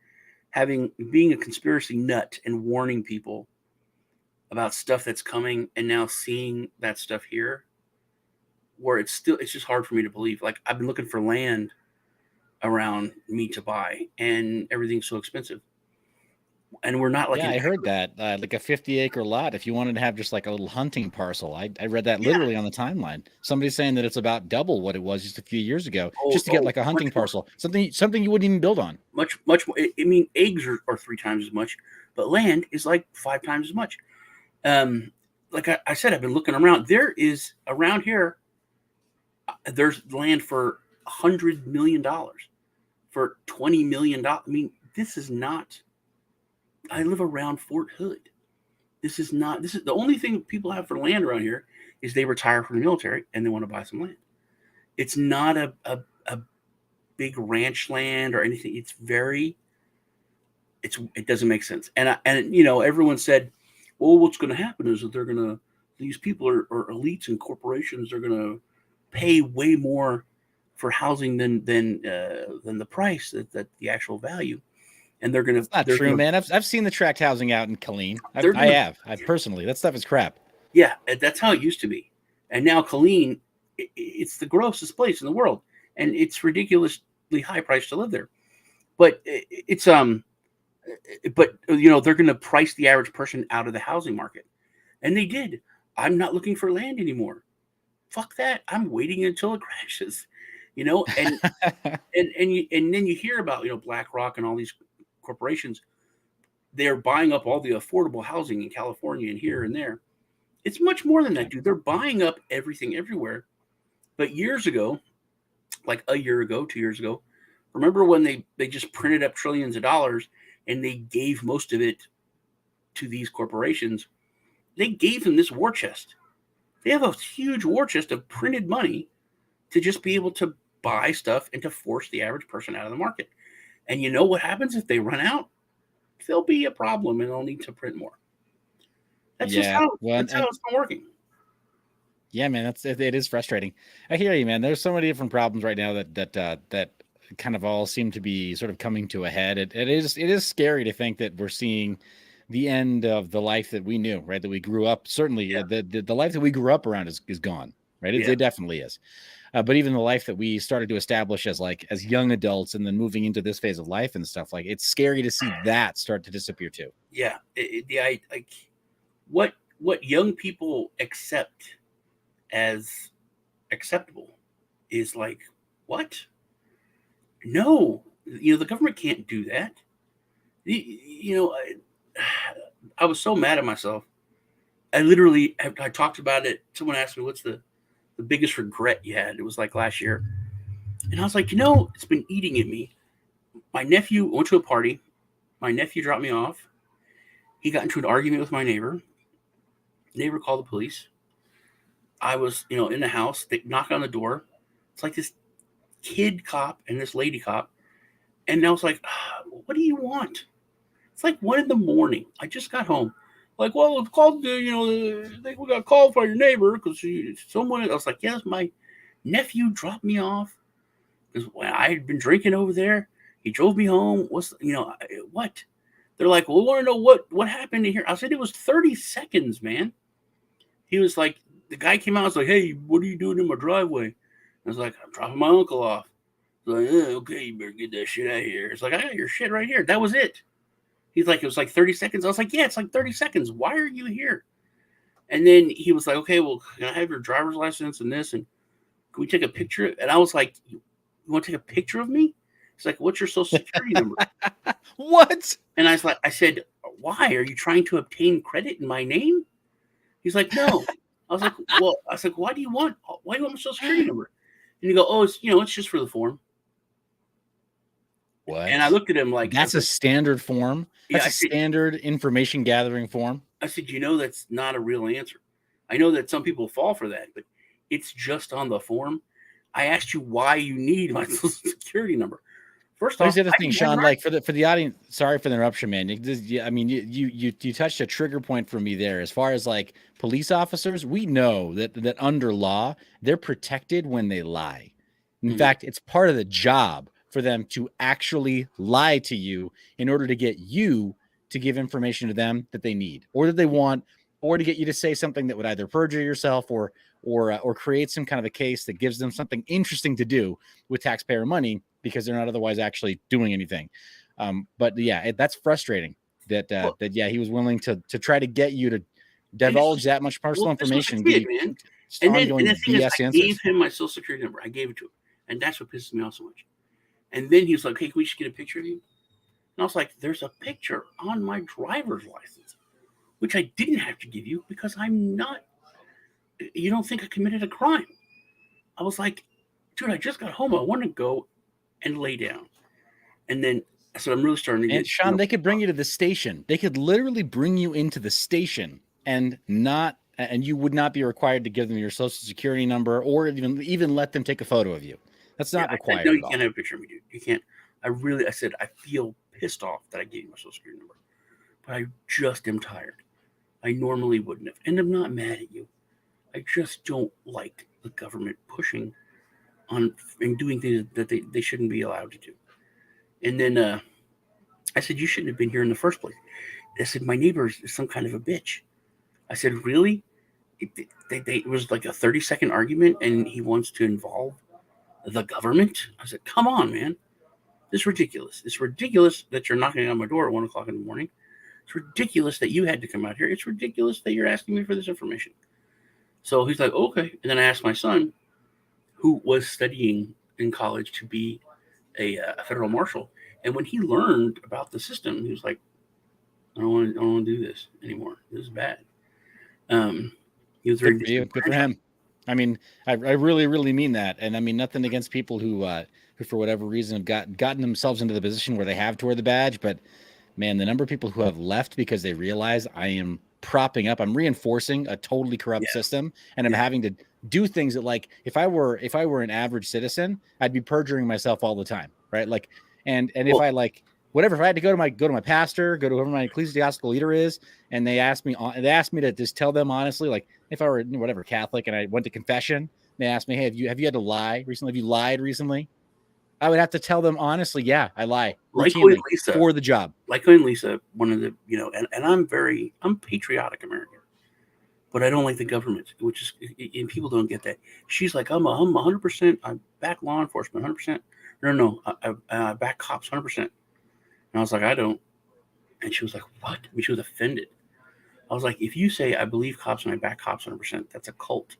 being a conspiracy nut and warning people about stuff that's coming, and now seeing that stuff here, where it's just hard for me to believe. Like I've been looking for land around me to buy, and everything's so expensive, and we're not like Yeah, in I heard that. Like a 50-acre lot, if you wanted to have just like a little hunting parcel. I read that yeah. literally on the timeline. Somebody's saying that it's about double what it was just a few years ago, Oh, just to get like a much hunting more. parcel. Something you wouldn't even build on. Much more. I mean, eggs are 3 times as much, but land is like 5 times as much. Um, like I said, I've been looking around. There is around here. There's land for $100 million, for $20 million. I mean, this is not. I live around Fort Hood. This is not. This is the only thing people have for land around here is they retire from the military and they want to buy some land. It's not a big ranch land or anything. It doesn't make sense. And everyone said, well, what's going to happen is that these people are elites and corporations are going to pay way more for housing than the price that the actual value. and they're gonna. It's not true, man. I've seen the tract housing out in Killeen. I personally. That stuff is crap. Yeah, that's how it used to be, and now Killeen, it's the grossest place in the world, and it's ridiculously high price to live there. But it's but they're going to price the average person out of the housing market, and they did. I'm not looking for land anymore. Fuck that. I'm waiting until it crashes, and and then you hear about BlackRock and all these corporations. They're buying up all the affordable housing in California and here and there. It's much more than that, dude. They're buying up everything everywhere. But years ago, like a year ago, 2 years ago, remember when they just printed up trillions of dollars and they gave most of it to these corporations? They gave them this war chest. They have a huge war chest of printed money to just be able to buy stuff and to force the average person out of the market. And you know what happens if they run out? There'll be a problem and they'll need to print more. That's just how it's been working. Yeah, man, it is frustrating. I hear you, man. There's so many different problems right now that kind of all seem to be sort of coming to a head. It is scary to think that we're seeing the end of the life that we knew, right? That we grew up. Certainly, the life that we grew up around is gone, right? It definitely is. But even the life that we started to establish as young adults and then moving into this phase of life and stuff, it's scary to see that start to disappear too. Yeah, what young people accept as acceptable is what? No, the government can't do that. I was so mad at myself. I talked about it. Someone asked me, what's the biggest regret you had? It was last year. And I was like, it's been eating at me. My nephew went to a party. My nephew dropped me off. He got into an argument with my neighbor. Neighbor called the police. I was, in the house. They knocked on the door. It's like this kid cop and this lady cop. And I was like, what do you want? It's 1 a.m. I just got home. Well, it's called, we got called by your neighbor because someone. I was like, yes, my nephew dropped me off because I had been drinking over there. He drove me home. What? They're like, well, we want to know what happened here. I said, it was 30 seconds, man. He was like, the guy came out. I was like, hey, what are you doing in my driveway? I was like, I'm dropping my uncle off. Like, okay, you better get that shit out of here. It's like, I got your shit right here. That was it. He's like, it was 30 seconds. I was like, yeah, it's 30 seconds. Why are you here? And then he was like, okay, well, can I have your driver's license and this? And can we take a picture? And I was like, you want to take a picture of me? He's like, what's your social security number? What? And I said, why? Are you trying to obtain credit in my name? He's like, no. I was like, why do you want my social security number? And you go, oh, it's just for the form. What? And I looked at him that's a standard form. That's a standard information gathering form. I said, that's not a real answer. I know that some people fall for that, but it's just on the form. I asked you why you need my social security number. First off, here's the other thing, Sean. For the audience, sorry for the interruption, man. You touched a trigger point for me there. As far as police officers, we know that under law they're protected when they lie. In fact, it's part of the job for them to actually lie to you in order to get you to give information to them that they need or that they want, or to get you to say something that would either perjure yourself or create some kind of a case that gives them something interesting to do with taxpayer money because they're not otherwise actually doing anything. But yeah, that's frustrating that he was willing to try to get you to divulge that much personal information. Man. And the thing is, I gave him my social security number. I gave it to him. And that's what pisses me off so much. And then he was like, hey, can we just get a picture of you? And I was like, there's a picture on my driver's license, which I didn't have to give you because I'm not, you don't think I committed a crime. I was like, dude, I just got home. I want to go and lay down. And then I said, I'm really starting to get. And Sean, they could bring you to the station. They could literally bring you into the station and you would not be required to give them your social security number or even let them take a photo of you. That's not required. No, you can't have a picture of me, dude. You can't. I said, I feel pissed off that I gave you my social security number, but I just am tired. I normally wouldn't have. And I'm not mad at you. I just don't like the government pushing on and doing things that they shouldn't be allowed to do. And then I said, you shouldn't have been here in the first place. I said, my neighbor is some kind of a bitch. I said, really? It was like a 30-second argument, and he wants to involve the government? I said, come on, man. This is ridiculous. It's ridiculous that you're knocking on my door at 1 o'clock in the morning. It's ridiculous that you had to come out here. It's ridiculous that you're asking me for this information. So he's like, okay. And then I asked my son, who was studying in college to be a federal marshal. And when he learned about the system, he was like, I don't want to do this anymore. This is bad. He was very good for him. I mean, I really, really mean that. And I mean, nothing against people who for whatever reason have gotten themselves into the position where they have to wear the badge. But man, the number of people who have left because they realize I'm reinforcing a totally corrupt system, and I'm having to do things that, like, if I were an average citizen, I'd be perjuring myself all the time, right? Like, and if I like whatever, if I had to go to my pastor, go to whoever my ecclesiastical leader is, and they asked me to just tell them honestly, like if I were whatever Catholic and I went to confession, they asked me, hey, have you had to lie recently? Have you lied recently? I would have to tell them honestly, yeah, I lie routinely for the job. Like when Lisa, one of the, and I'm patriotic American, but I don't like the government, which is, and people don't get that. She's like, I'm 100%, I back law enforcement, 100%. No, I back cops, 100%. And I was like, I don't. And she was like, what? I mean, she was offended. I was like, if you say I believe cops and I back cops 100%, that's a cult.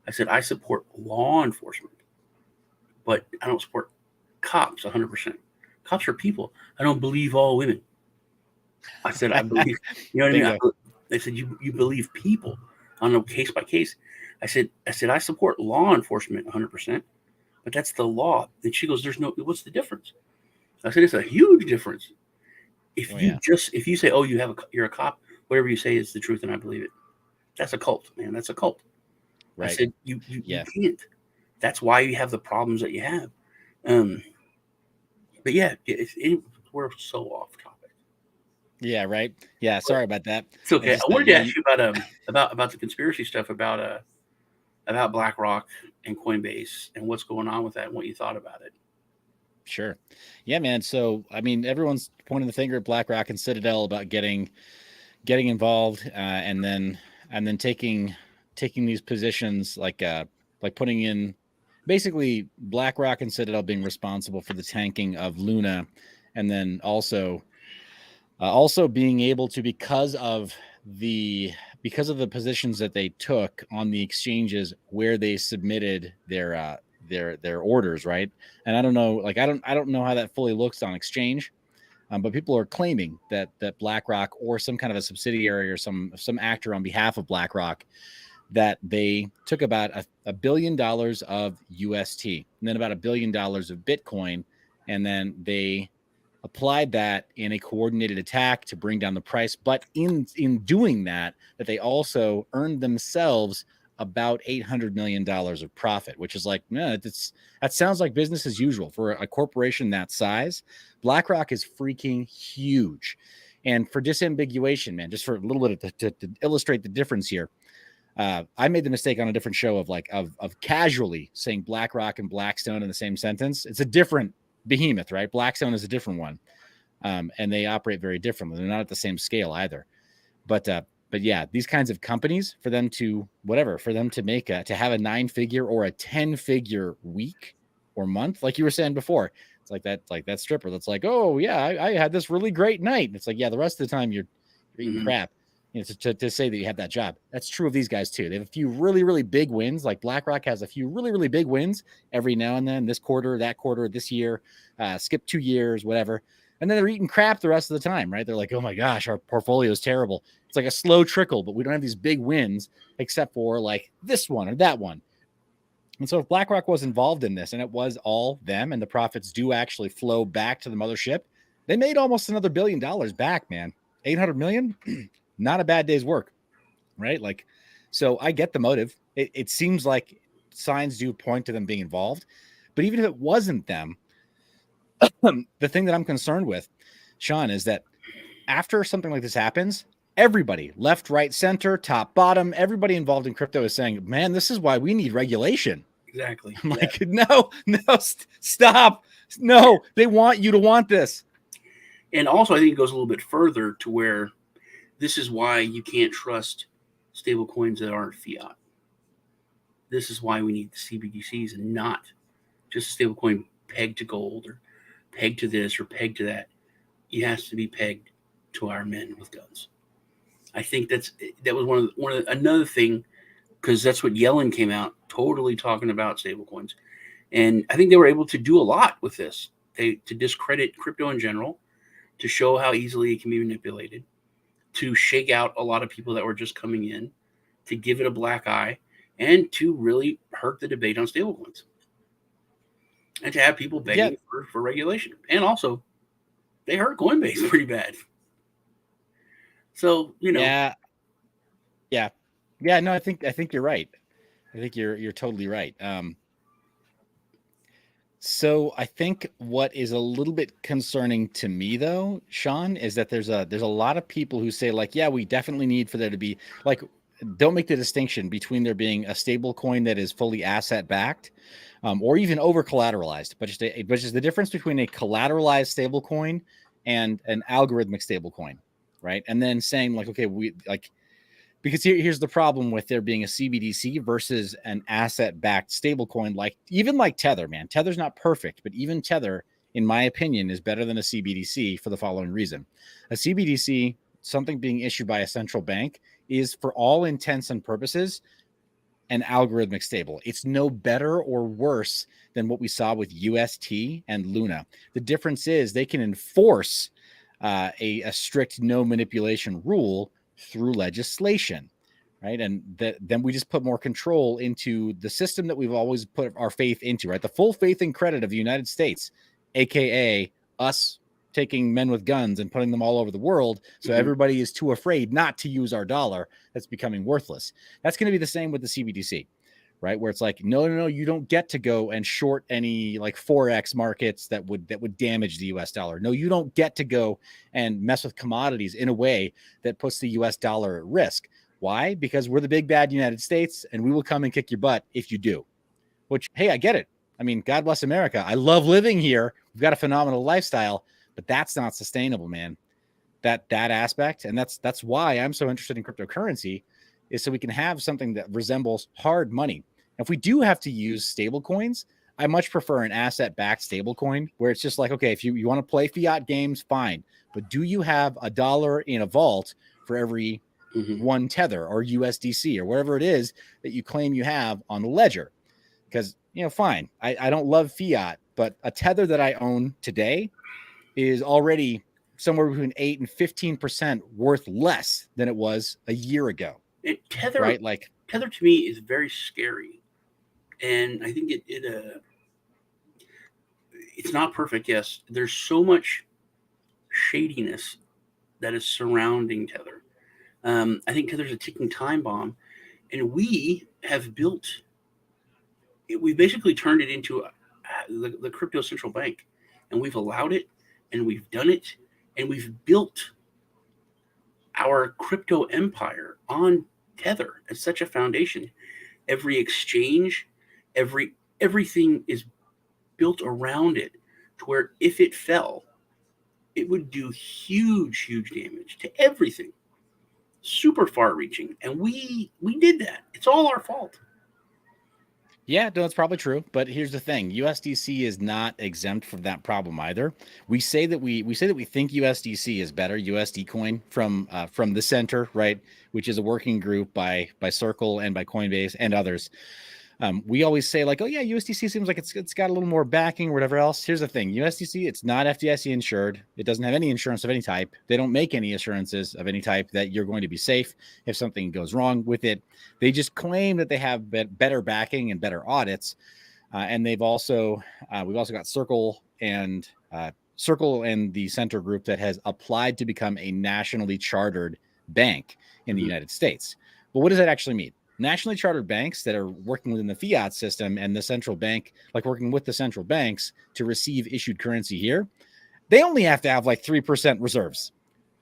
I said, I support law enforcement, but I don't support cops 100%. Cops are people. I don't believe all women. I said, I believe, you know what I mean? I said, you believe people on a case by case. I said, I support law enforcement 100%, but that's the law. And she goes, what's the difference? I said, it's a huge difference. If you say, you're a cop, whatever you say is the truth and I believe it. That's a cult, man. That's a cult. Right. I said, you can't. That's why you have the problems that you have. But yeah, we're so off topic. Yeah, right. Yeah, sorry about that. It's okay. I wanted to ask you about the conspiracy stuff about BlackRock and Coinbase and what's going on with that and what you thought about it. Sure. Yeah, man. So I mean, everyone's pointing the finger at BlackRock and Citadel about getting involved, and then taking these positions like putting in. Basically, BlackRock and Citadel being responsible for the tanking of Luna, and then also being able to, because of the positions that they took on the exchanges where they submitted their orders, right? And I don't know, like I don't know how that fully looks on exchange, but people are claiming that BlackRock or some kind of a subsidiary or some actor on behalf of BlackRock, that they took about $1 billion of UST and then about $1 billion of Bitcoin, and then they applied that in a coordinated attack to bring down the price. But in doing that they also earned themselves about $800 million of profit, which is like, that sounds like business as usual for a corporation that size. BlackRock is freaking huge. And for disambiguation, man, just for a little bit to illustrate the difference here, I made the mistake on a different show of casually saying BlackRock and Blackstone in the same sentence. It's a different behemoth, right? Blackstone is a different one, and they operate very differently. They're not at the same scale either. But yeah, these kinds of companies, for them to make to have a 9-figure or a 10-figure week or month, like you were saying before, it's like that stripper that's like, oh yeah, I had this really great night. It's like, yeah, the rest of the time you're eating crap. To say that you have that job. That's true of these guys too. They have a few really, really big wins. Like BlackRock has a few really, really big wins every now and then, this quarter, that quarter, this year, skip 2 years, whatever. And then they're eating crap the rest of the time, right? They're like, oh my gosh, our portfolio is terrible. It's like a slow trickle, but we don't have these big wins except for like this one or that one. And so if BlackRock was involved in this and it was all them and the profits do actually flow back to the mothership, they made almost another $1 billion back, man. 800 million. Not a bad day's work, right? Like, so I get the motive. It seems like signs do point to them being involved, but even if it wasn't them, the thing that I'm concerned with, Sean, is that after something like this happens, everybody, left, right, center, top, bottom, everybody involved in crypto is saying, man, this is why we need regulation. Exactly. I'm like, no, stop. No, they want you to want this. And also, I think it goes a little bit further to where this is why you can't trust stable coins that aren't fiat. This is why we need the CBDCs and not just a stable coin pegged to gold or pegged to this or pegged to that. It has to be pegged to our men with guns. I think that was another thing, because that's what Yellen came out totally talking about stablecoins, and I think they were able to do a lot with this. To discredit crypto in general, to show how easily it can be manipulated, to shake out a lot of people that were just coming in, to give it a black eye, and to really hurt the debate on stablecoins, and to have people begging for regulation. And also, they hurt Coinbase pretty bad. So, Yeah. No, I think you're right. I think you're totally right. So I think what is a little bit concerning to me, though, Sean, is that there's a lot of people who say, like, yeah, we definitely need for there to be, like, don't make the distinction between there being a stable coin that is fully asset backed, or even over collateralized, but just the difference between a collateralized stable coin and an algorithmic stable coin, right? And then saying, like, okay, because here's the problem with there being a CBDC versus an asset-backed stablecoin, like Tether, man. Tether's not perfect, but even Tether, in my opinion, is better than a CBDC for the following reason. A CBDC, something being issued by a central bank, is for all intents and purposes an algorithmic stable. It's no better or worse than what we saw with UST and Luna. The difference is they can enforce a strict no manipulation rule through legislation, right? And then we just put more control into the system that we've always put our faith into, right? The full faith and credit of the United States, aka us taking men with guns and putting them all over the world, so everybody is too afraid not to use our dollar that's becoming worthless. That's going to be the same with the CBDC, right? Where it's like, no, you don't get to go and short any like Forex markets that would damage the US dollar. No, you don't get to go and mess with commodities in a way that puts the US dollar at risk. Why? Because we're the big bad United States, and we will come and kick your butt if you do. Which, hey, I get it. I mean, God bless America. I love living here. We've got a phenomenal lifestyle, but that's not sustainable, man. That aspect, and that's why I'm so interested in cryptocurrency, is so we can have something that resembles hard money. If we do have to use stable coins, I much prefer an asset-backed stable coin where it's just like, okay, if you want to play fiat games, fine. But do you have $1 in a vault for every one Tether or USDC or whatever it is that you claim you have on the ledger? Because, fine. I don't love fiat, but a Tether that I own today is already somewhere between 8 and 15% worth less than it was a year ago. Tether, right? Like, Tether to me is very scary, and I think it's not perfect. Yes, there's so much shadiness that is surrounding Tether. I think Tether's a ticking time bomb, and we basically turned it into the crypto central bank, and we've allowed it, and we've done it, and we've built our crypto empire on Tether as such a foundation. Every exchange, everything is built around it, to where if it fell, it would do huge damage to everything. Super far reaching. And we did that. It's all our fault. Yeah, no, that's probably true. But here's the thing: USDC is not exempt from that problem either. We say that we think USDC is better, USD coin from the center, right? Which is a working group by Circle and by Coinbase and others. We always say, like, oh yeah, USDC seems like it's got a little more backing or whatever else. Here's the thing: USDC, it's not FDIC insured. It doesn't have any insurance of any type. They don't make any assurances of any type that you're going to be safe if something goes wrong with it. They just claim that they have better backing and better audits. And they've also we've also got Circle and the Center Group that has applied to become a nationally chartered bank in the United States. But what does that actually mean? Nationally chartered banks that are working within the fiat system and the central bank, like working with the central banks to receive issued currency here, they only have to have like 3% reserves.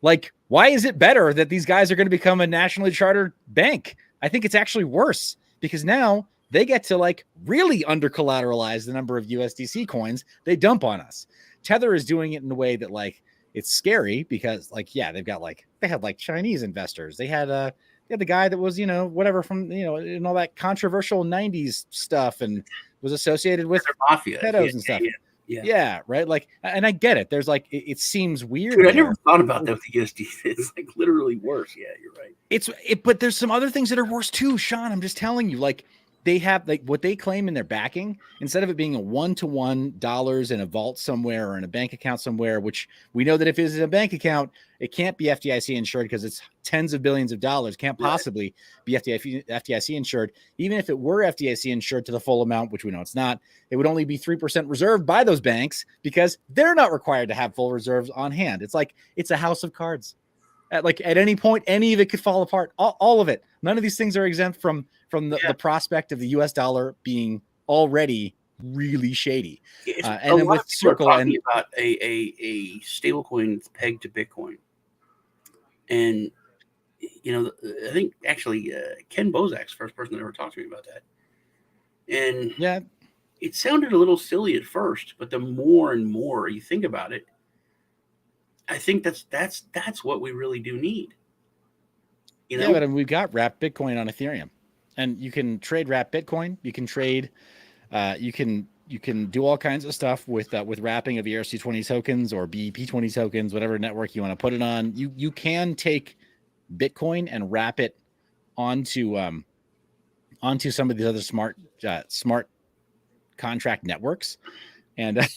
Like, why is it better that these guys are going to become a nationally chartered bank? I think it's actually worse, because now they get to like really under collateralize the number of USDC coins they dump on us. Tether is doing it in a way that, like, it's scary because they've got they had Chinese investors. They had the guy that was, whatever from, and all that controversial 90s stuff and was associated with mafia pedos and stuff. Yeah, right. And I get it. There's it seems weird. Dude, I never thought about that with the USD. It's literally worse. Yeah, you're right. But there's some other things that are worse too, Sean. I'm just telling you, they have what they claim in their backing, instead of it being a 1-to-1 dollars in a vault somewhere or in a bank account somewhere, which we know that if it's in a bank account, it can't be FDIC insured because it's tens of billions of dollars. Can't possibly be FDIC insured. Even if it were FDIC insured to the full amount, which we know it's not, it would only be 3% reserved by those banks because they're not required to have full reserves on hand. It's a house of cards. At any point, any of it could fall apart. All of it. None of these things are exempt from the prospect of the U.S. dollar being already really shady. And then with Circle and about a stable coin pegged to Bitcoin, and I think actually Ken Bozak's first person that ever talked to me about that, and yeah, it sounded a little silly at first, but the more and more you think about it, I think that's what we really do need. Yeah, but we've got wrapped Bitcoin on Ethereum, and you can trade wrapped Bitcoin. You can trade, you can do all kinds of stuff with wrapping of ERC20 tokens or BEP20 tokens, whatever network you want to put it on. You can take Bitcoin and wrap it onto some of these other smart contract networks. And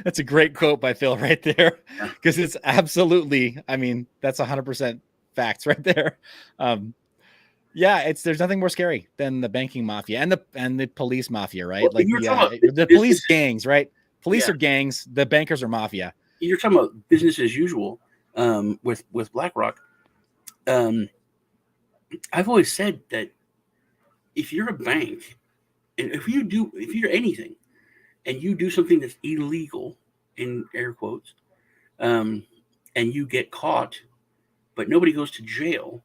that's a great quote by Phil right there, because it's absolutely, that's 100% facts right there. There's nothing more scary than the banking mafia and the police mafia, right? Well, the police gangs, right? Police are gangs, the bankers are mafia. You're talking about business as usual with BlackRock. I've always said that if you're a bank, and if you're anything, and you do something that's illegal, in air quotes, and you get caught, but nobody goes to jail,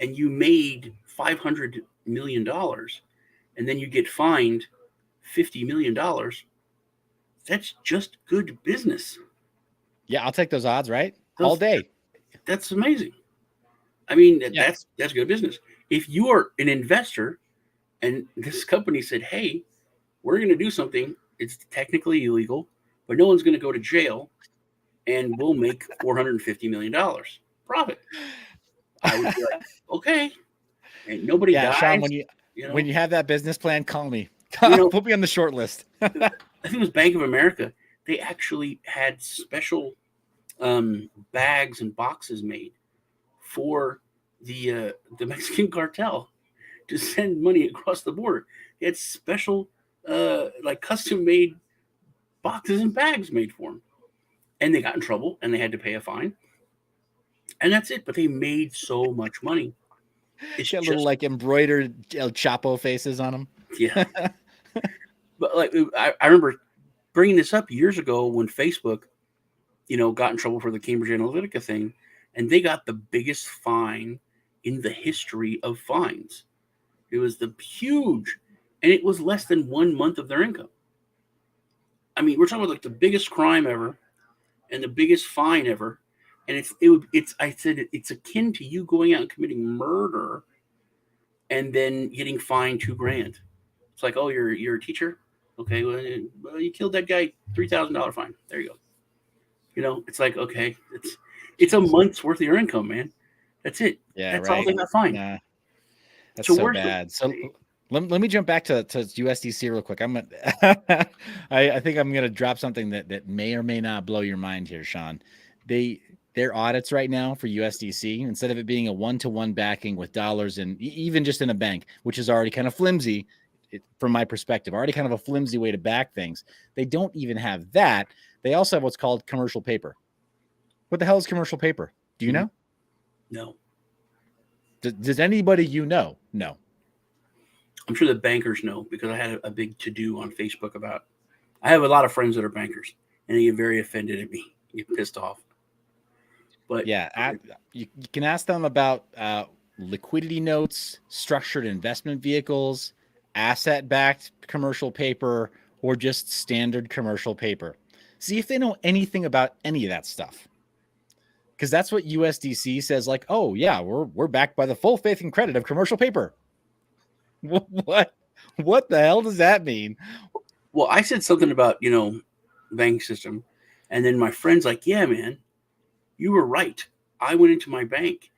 and you made $500 million, and then you get fined $50 million, that's just good business. Yeah, I'll take those odds, right? All day. That's amazing. That's good business. If you are an investor and this company said, hey, we're going to do something, it's technically illegal, but no one's going to go to jail, and we'll make $450 million profit, I would be like, okay. And nobody dies. Sean, when you have that business plan, call me. Put me on the short list. I think it was Bank of America. They actually had special bags and boxes made for the Mexican cartel to send money across the border. They had special custom made boxes and bags made for them, and they got in trouble and they had to pay a fine, and that's it. But they made so much money. It's got little embroidered El Chapo faces on them. Yeah. But I remember bringing this up years ago when Facebook, got in trouble for the Cambridge Analytica thing, and they got the biggest fine in the history of fines. It was huge, and it was less than 1 month of their income. We're talking about the biggest crime ever and the biggest fine ever. And it's akin to you going out and committing murder and then getting fined $2,000. It's like, oh, you're a teacher? Okay, well, you killed that guy, $3,000 fine. There you go. It's like, okay, it's a month's worth of your income, man. That's it. Yeah, that's right. all they got fined. Nah, that's so bad. So let me jump back to USDC real quick. I think I'm gonna drop something that may or may not blow your mind here, Sean. Their audits right now for USDC, instead of it being a 1-to-1 backing with dollars and even just in a bank, which is already kind of flimsy from my perspective, already kind of a flimsy way to back things. They don't even have that. They also have what's called commercial paper. What the hell is commercial paper? Do you know? No. Does anybody know? No. I'm sure the bankers know, because I had a big to-do on Facebook about. I have a lot of friends that are bankers, and they get very offended at me, get pissed off. But yeah, you can ask them about liquidity notes, structured investment vehicles, asset-backed commercial paper, or just standard commercial paper. See if they know anything about any of that stuff. Because that's what USDC says, like, oh yeah, we're backed by the full faith and credit of commercial paper. What the hell does that mean? Well, I said something about, bank system, and then my friend's like, yeah, man, you were right. I went into my bank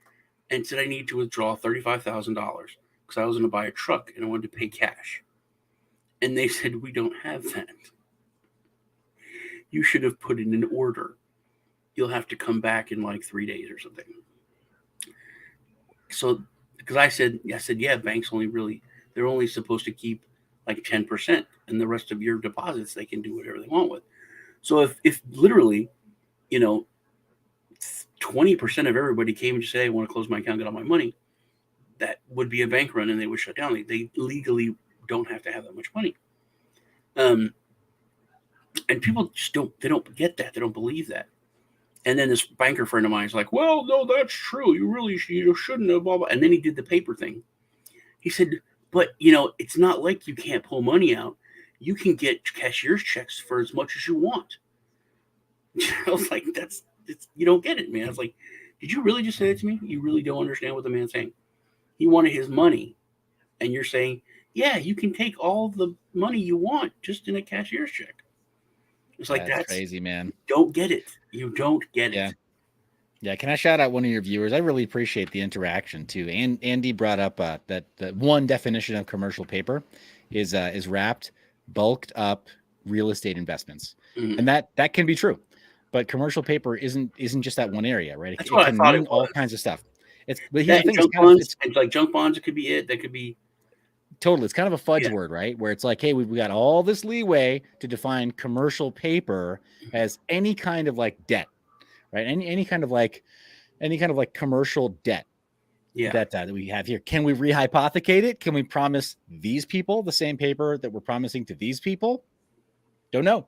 and said I need to withdraw $35,000 because I was going to buy a truck and I wanted to pay cash. And they said, we don't have that. You should have put in an order. You'll have to come back in like 3 days or something. So, because I said, yeah, banks they're only supposed to keep like 10%, and the rest of your deposits, they can do whatever they want with. So if literally, 20% of everybody came and just said, hey, I want to close my account, get all my money, that would be a bank run and they would shut down. They legally don't have to have that much money. And people just don't get that. They don't believe that. And then this banker friend of mine is like, well, no, that's true. You really shouldn't have, blah, blah. And then he did the paper thing. He said, but, it's not like you can't pull money out. You can get cashier's checks for as much as you want. I was like, you don't get it, man. I was like, did you really just say that to me? You really don't understand what the man's saying. He wanted his money. And you're saying, yeah, you can take all the money you want just in a cashier's check. It's like, that's crazy, man. Don't get it. You don't get it. Yeah. Yeah, can I shout out one of your viewers? I really appreciate the interaction too. And Andy brought up that one definition of commercial paper is wrapped, bulked up real estate investments, and that can be true. But commercial paper isn't just that one area, right? That's it what can I thought mean it was. all kinds of stuff. But here's the thing: it's like junk bonds. It could be it. That could be. Totally. It's kind of a fudge word, right? Where it's like, hey, we've got all this leeway to define commercial paper as any kind of like debt, right? Any kind of like commercial debt that we have here. Can we rehypothecate it? Can we promise these people the same paper that we're promising to these people? Don't know.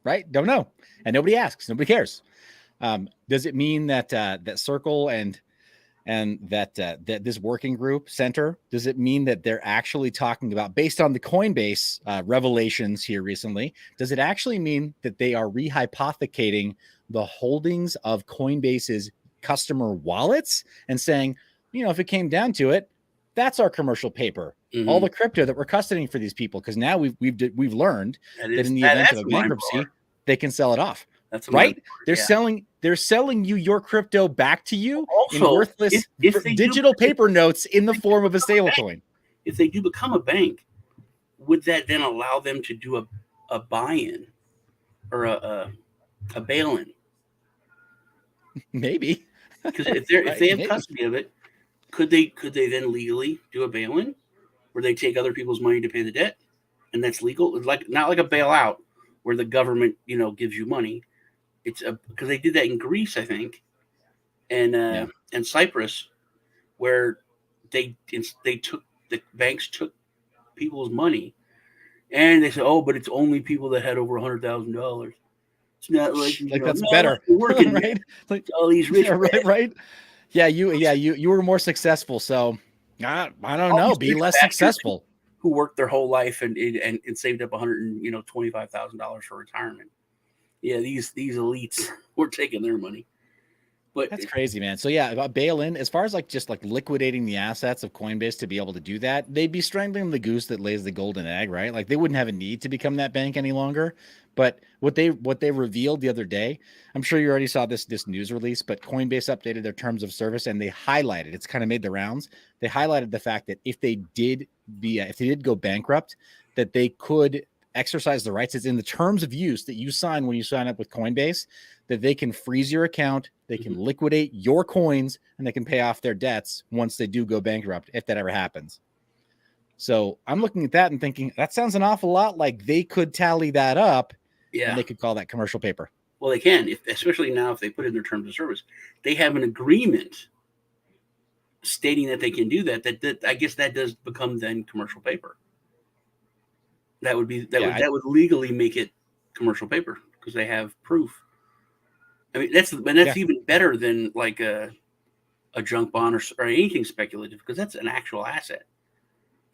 Right? Don't know. And nobody asks. Nobody cares. Does it mean that that Circle and that this working group center, does it mean that they're actually talking about, based on the Coinbase revelations here recently, does it actually mean that they are rehypothecating the holdings of Coinbase's customer wallets and saying, if it came down to it, that's our commercial paper, all the crypto that we're custodying for these people, because now we've learned that in the event of a bankruptcy, they can sell it off. That's right. They're selling you your crypto back to you in worthless digital paper notes in the form of a stablecoin. If they do become a bank, would that then allow them to do a buy-in or a bail-in? Maybe. Because if they have custody of it, could they then legally do a bail-in where they take other people's money to pay the debt, and that's legal? It's like not like a bailout where the government gives you money. It's because they did that in Greece, I think, and Cyprus, where the banks took people's money, and they said, "Oh, but it's only people that had over $100,000." It's not like that's better, working, right? Like all these rich, right? Yeah, you were more successful, so I don't know, be less successful. Who worked their whole life and saved up $125,000 for retirement. Yeah, these elites were taking their money. But that's crazy, man. So yeah, about bail-in, as far as just liquidating the assets of Coinbase to be able to do that, they'd be strangling the goose that lays the golden egg, right? Like they wouldn't have a need to become that bank any longer. But what they revealed the other day, I'm sure you already saw this news release, but Coinbase updated their terms of service and they highlighted, it's kind of made the rounds. They highlighted the fact that if they did go bankrupt, that they could exercise the rights. It's in the terms of use that you sign when you sign up with Coinbase, that they can freeze your account, they can liquidate your coins, and they can pay off their debts once they do go bankrupt, if that ever happens. So I'm looking at that and thinking, that sounds an awful lot like they could tally that up, and they could call that commercial paper. Well, they can, especially now if they put in their terms of service. They have an agreement stating that they can do that. That I guess that does become then commercial paper. That would would legally make it commercial paper because they have proof. I mean, that's even better than like a junk bond or anything speculative, because that's an actual asset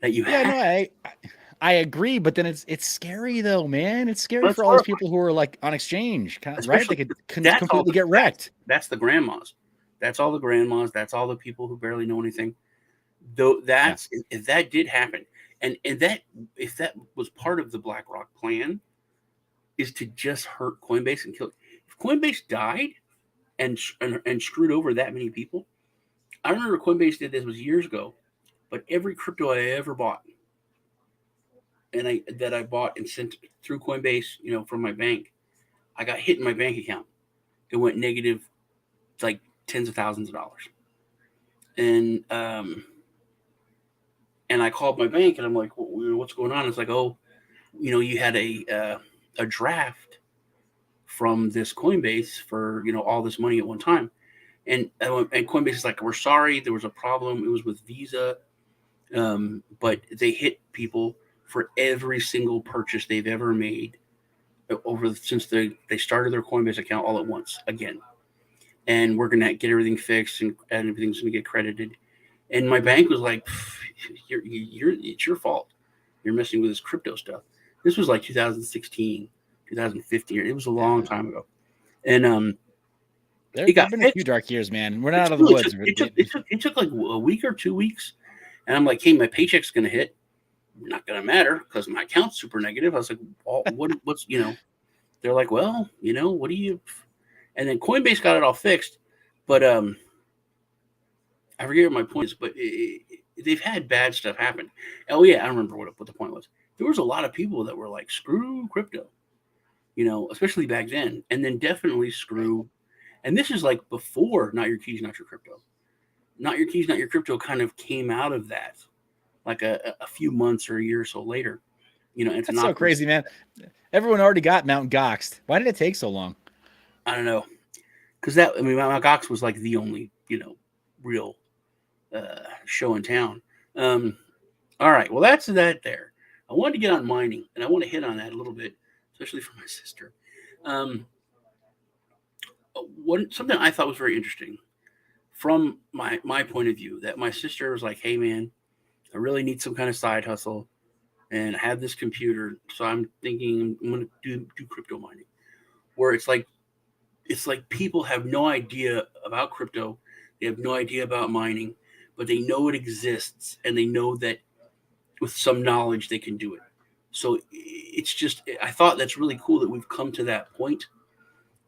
that you have. Yeah, no, I agree, but then it's scary though, man. It's scary That's for all these horrifying. people who are like on exchange, right? They Especially could that's all completely get wrecked. that's the grandmas. That's all the grandmas. That's all the people who barely know anything. Though Yeah. that's if that did happen, and that if that was part of the BlackRock plan, is to just hurt Coinbase and kill it. If Coinbase died and screwed over that many people, I remember Coinbase did this was years ago, but every crypto I ever bought and I bought and sent through Coinbase, from my bank, I got hit in my bank account. It went negative, like tens of thousands of dollars, and I called my bank and I'm like, what's going on? It's like, oh, you had a draft from this Coinbase for all this money at one time, and Coinbase is like, we're sorry, there was a problem. It was with Visa, but they hit people for every single purchase they've ever made since they started their Coinbase account all at once again, and we're gonna get everything fixed and everything's gonna get credited. And my bank was like, it's your fault. You're messing with this crypto stuff. This was like 2016, 2015. It was a long time ago, and There it got have been a few fixed. dark years, man. We're not out of the Really woods. it took like a week or 2 weeks, and I'm like, hey, my paycheck's gonna hit. Not gonna matter because my account's super negative. I was like, what's They're like, well, what do you? And then Coinbase got it all fixed, but I forget what my point is. But they've had bad stuff happen. Oh yeah, I remember what the point was. There was a lot of people that were like, screw crypto, especially back then, and then definitely screw. And this is like before Not Your Keys, Not Your Crypto. Not Your Keys, Not Your Crypto kind of came out of that, like a few months or a year or so later. And That's so crazy, man. Everyone already got Mount Gox. Why did it take so long? I don't know, because Mount Gox was like the only real show in town. All right, well that's that there. I wanted to get on mining, and I want to hit on that a little bit, especially for my sister. Something I thought was very interesting from my point of view, that my sister was like, hey man, I really need some kind of side hustle, and I have this computer, so I'm thinking I'm going to do crypto mining, where it's like people have no idea about crypto, they have no idea about mining, but they know it exists, and they know that with some knowledge they can do it. So it's just, I thought that's really cool that we've come to that point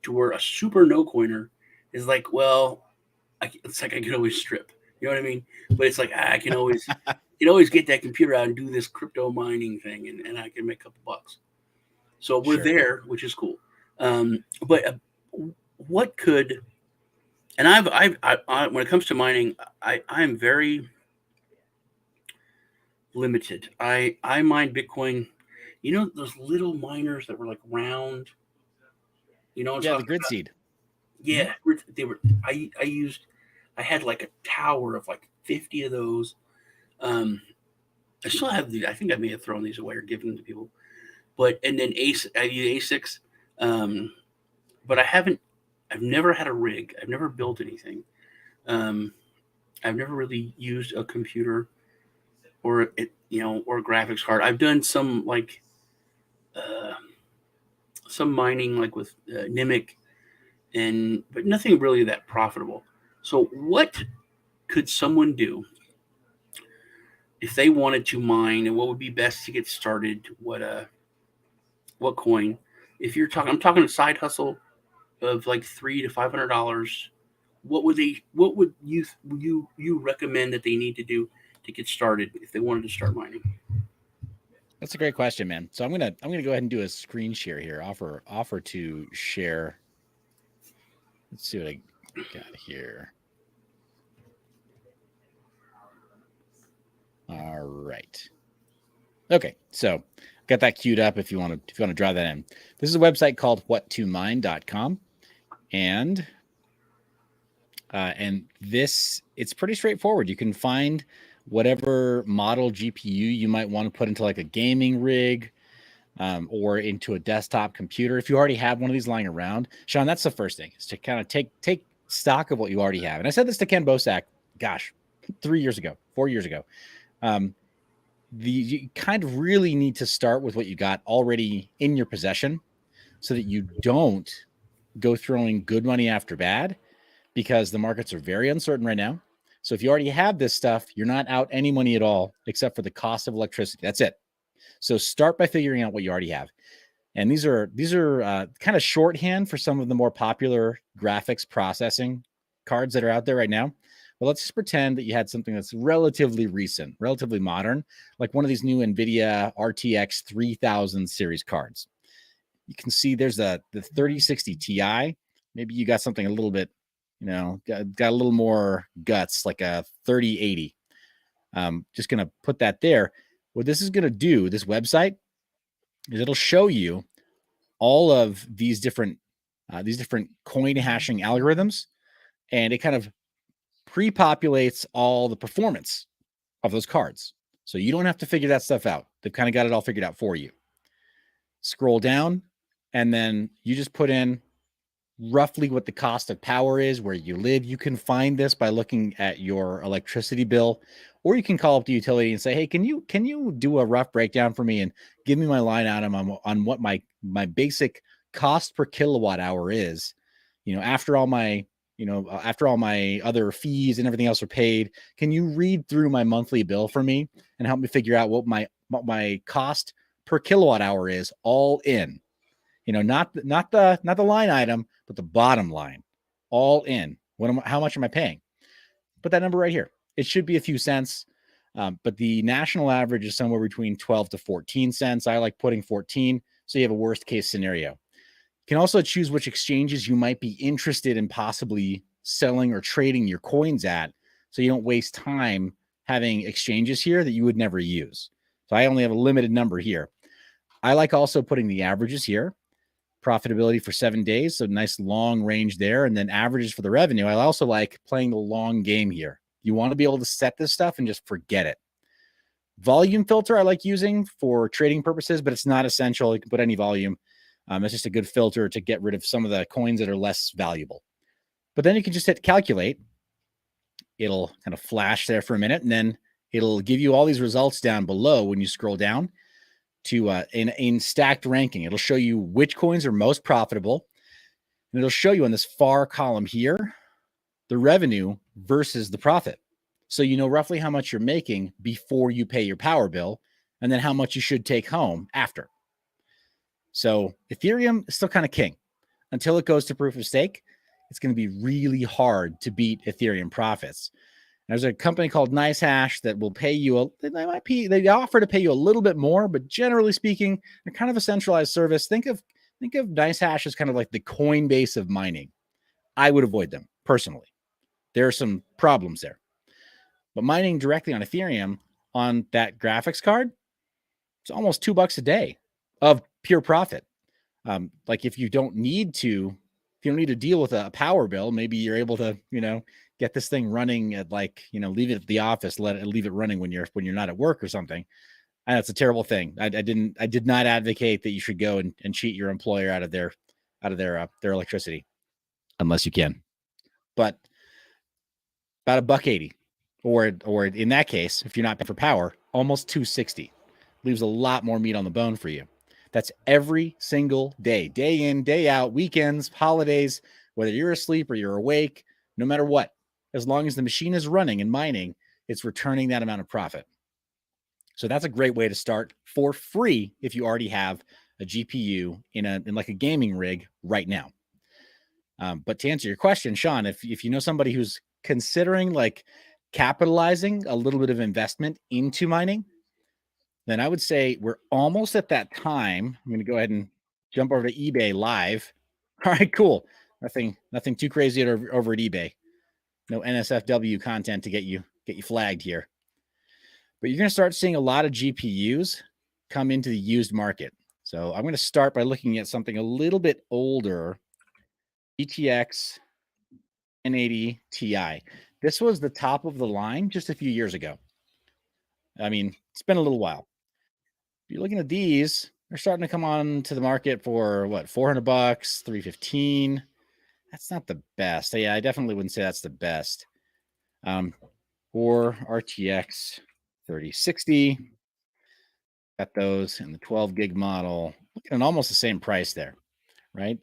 to where a super no coiner is like, well, it's like I can always strip, you know what I mean? But it's like I can always get that computer out and do this crypto mining thing, and I can make a couple bucks. So we're there, which is cool. But what could, and I when it comes to mining, I'm very limited. I mine Bitcoin. Those little miners that were like round. The grid seed. Yeah, they were. I had like a tower of like 50 of those. I still have these. I think I may have thrown these away or given them to people. And then I use ASICs. But I've never had a rig. I've never built anything. I've never really used a computer or a graphics card. I've done some some mining like with Nimic, but nothing really that profitable. So what could someone do if they wanted to mine, and what would be best to get started? What coin? I'm talking a side hustle of like $300 to $500. What would you recommend that they need to do to get started if they wanted to start mining? That's a great question, man. So I'm gonna go ahead and do a screen share here. Offer to share. Let's see what I got here. All right. Okay, so got that queued up if you want to draw that in. This is a website called whattomine.com, and this, it's pretty straightforward. You can find whatever model GPU you might want to put into like a gaming rig, or into a desktop computer. If you already have one of these lying around, Sean, that's the first thing, is to kind of take stock of what you already have. And I said this to Ken Bosak, 4 years ago. you kind of really need to start with what you got already in your possession so that you don't go throwing good money after bad, because the markets are very uncertain right now. So if you already have this stuff, you're not out any money at all except for the cost of electricity. That's it. So start by figuring out what you already have. And these are kind of shorthand for some of the more popular graphics processing cards that are out there right now. Well, let's just pretend that you had something that's relatively recent, relatively modern, like one of these new NVIDIA RTX 3000 series cards. You can see there's the 3060 Ti. Maybe you got something a little bit, got a little more guts, like a 3080. Just going to put that there. What this is going to do, this website, is it'll show you all of these different coin hashing algorithms, and it kind of pre-populates all the performance of those cards. So you don't have to figure that stuff out. They've kind of got it all figured out for you. Scroll down, and then you just put in roughly what the cost of power is where you live. You can find this by looking at your electricity bill, or you can call up the utility and say, hey, can you do a rough breakdown for me and give me my line item on what my basic cost per kilowatt hour is, after all my other fees and everything else are paid. Can you read through my monthly bill for me and help me figure out what my cost per kilowatt hour is, all in? Not the line item, but the bottom line, all in. How much am I paying? Put that number right here. It should be a few cents, but the national average is somewhere between 12 to 14 cents. I like putting 14, so you have a worst case scenario. You can also choose which exchanges you might be interested in possibly selling or trading your coins at, so you don't waste time having exchanges here that you would never use. So I only have a limited number here. I like also putting the averages here. Profitability for 7 days, so nice long range there, and then averages for the revenue. I also like playing the long game here. You want to be able to set this stuff and just forget it. Volume filter I like using for trading purposes, but it's not essential. You can put any volume. It's just a good filter to get rid of some of the coins that are less valuable. But then you can just hit calculate. It'll kind of flash there for a minute, and then it'll give you all these results down below when you scroll down to in stacked ranking. It'll show you which coins are most profitable, and it'll show you on this far column here the revenue versus the profit. So you know roughly how much you're making before you pay your power bill, and then how much you should take home after. So Ethereum is still kind of king. Until it goes to proof of stake, it's going to be really hard to beat Ethereum profits. There's a company called NiceHash that will pay you. They offer to pay you a little bit more, but generally speaking, they're kind of a centralized service. Think of NiceHash as kind of like the Coinbase of mining. I would avoid them personally. There are some problems there, but mining directly on Ethereum on that graphics card, it's almost $2 a day of pure profit. Like if you don't need to deal with a power bill, maybe you're able to, get this thing running at leave it at the office, leave it running when you're not at work or something. And that's a terrible thing. I did not advocate that you should go and cheat your employer out of their electricity, unless you can. But about $1.80, or in that case, if you're not paying for power, almost $2.60, leaves a lot more meat on the bone for you. That's every single day, day in, day out, weekends, holidays, whether you're asleep or you're awake, no matter what. As long as the machine is running and mining, it's returning that amount of profit. So that's a great way to start for free if you already have a GPU in like a gaming rig right now. But to answer your question, Sean, if you know somebody who's considering like capitalizing a little bit of investment into mining, then I would say we're almost at that time. I'm going to go ahead and jump over to eBay live. All right, cool. Nothing too crazy over at eBay. No NSFW content to get you flagged here. But you're going to start seeing a lot of GPUs come into the used market. So I'm going to start by looking at something a little bit older, GTX 1080 Ti. This was the top of the line just a few years ago. I mean, it's been a little while. If you're looking at these, they're starting to come on to the market for what, $400, $315. That's not the best. Yeah, I definitely wouldn't say that's the best. Or RTX 3060. Got those in the 12 gig model, looking at almost the same price there, right?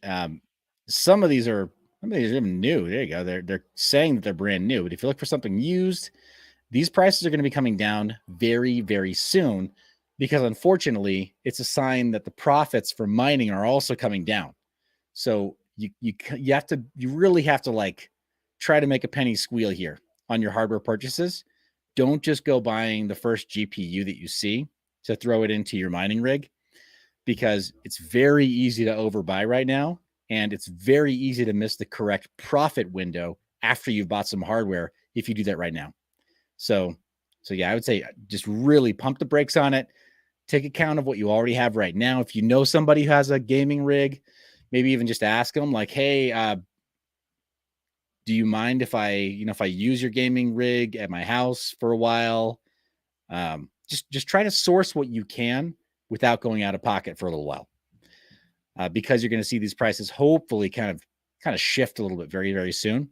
Some of these are even new. There you go. They're saying that they're brand new, but if you look for something used, these prices are going to be coming down very, very soon, because unfortunately, it's a sign that the profits for mining are also coming down. So you really have to like try to make a penny squeal here on your hardware purchases. Don't just go buying the first GPU that you see to throw it into your mining rig, because it's very easy to overbuy right now, and it's very easy to miss the correct profit window after you've bought some hardware if you do that right now. So yeah, I would say just really pump the brakes on it. Take account of what you already have right now. If you know somebody who has a gaming rig, maybe even just ask them like, hey, do you mind if I use your gaming rig at my house for a while? Just try to source what you can without going out of pocket for a little while, because you're going to see these prices hopefully kind of shift a little bit very, very soon.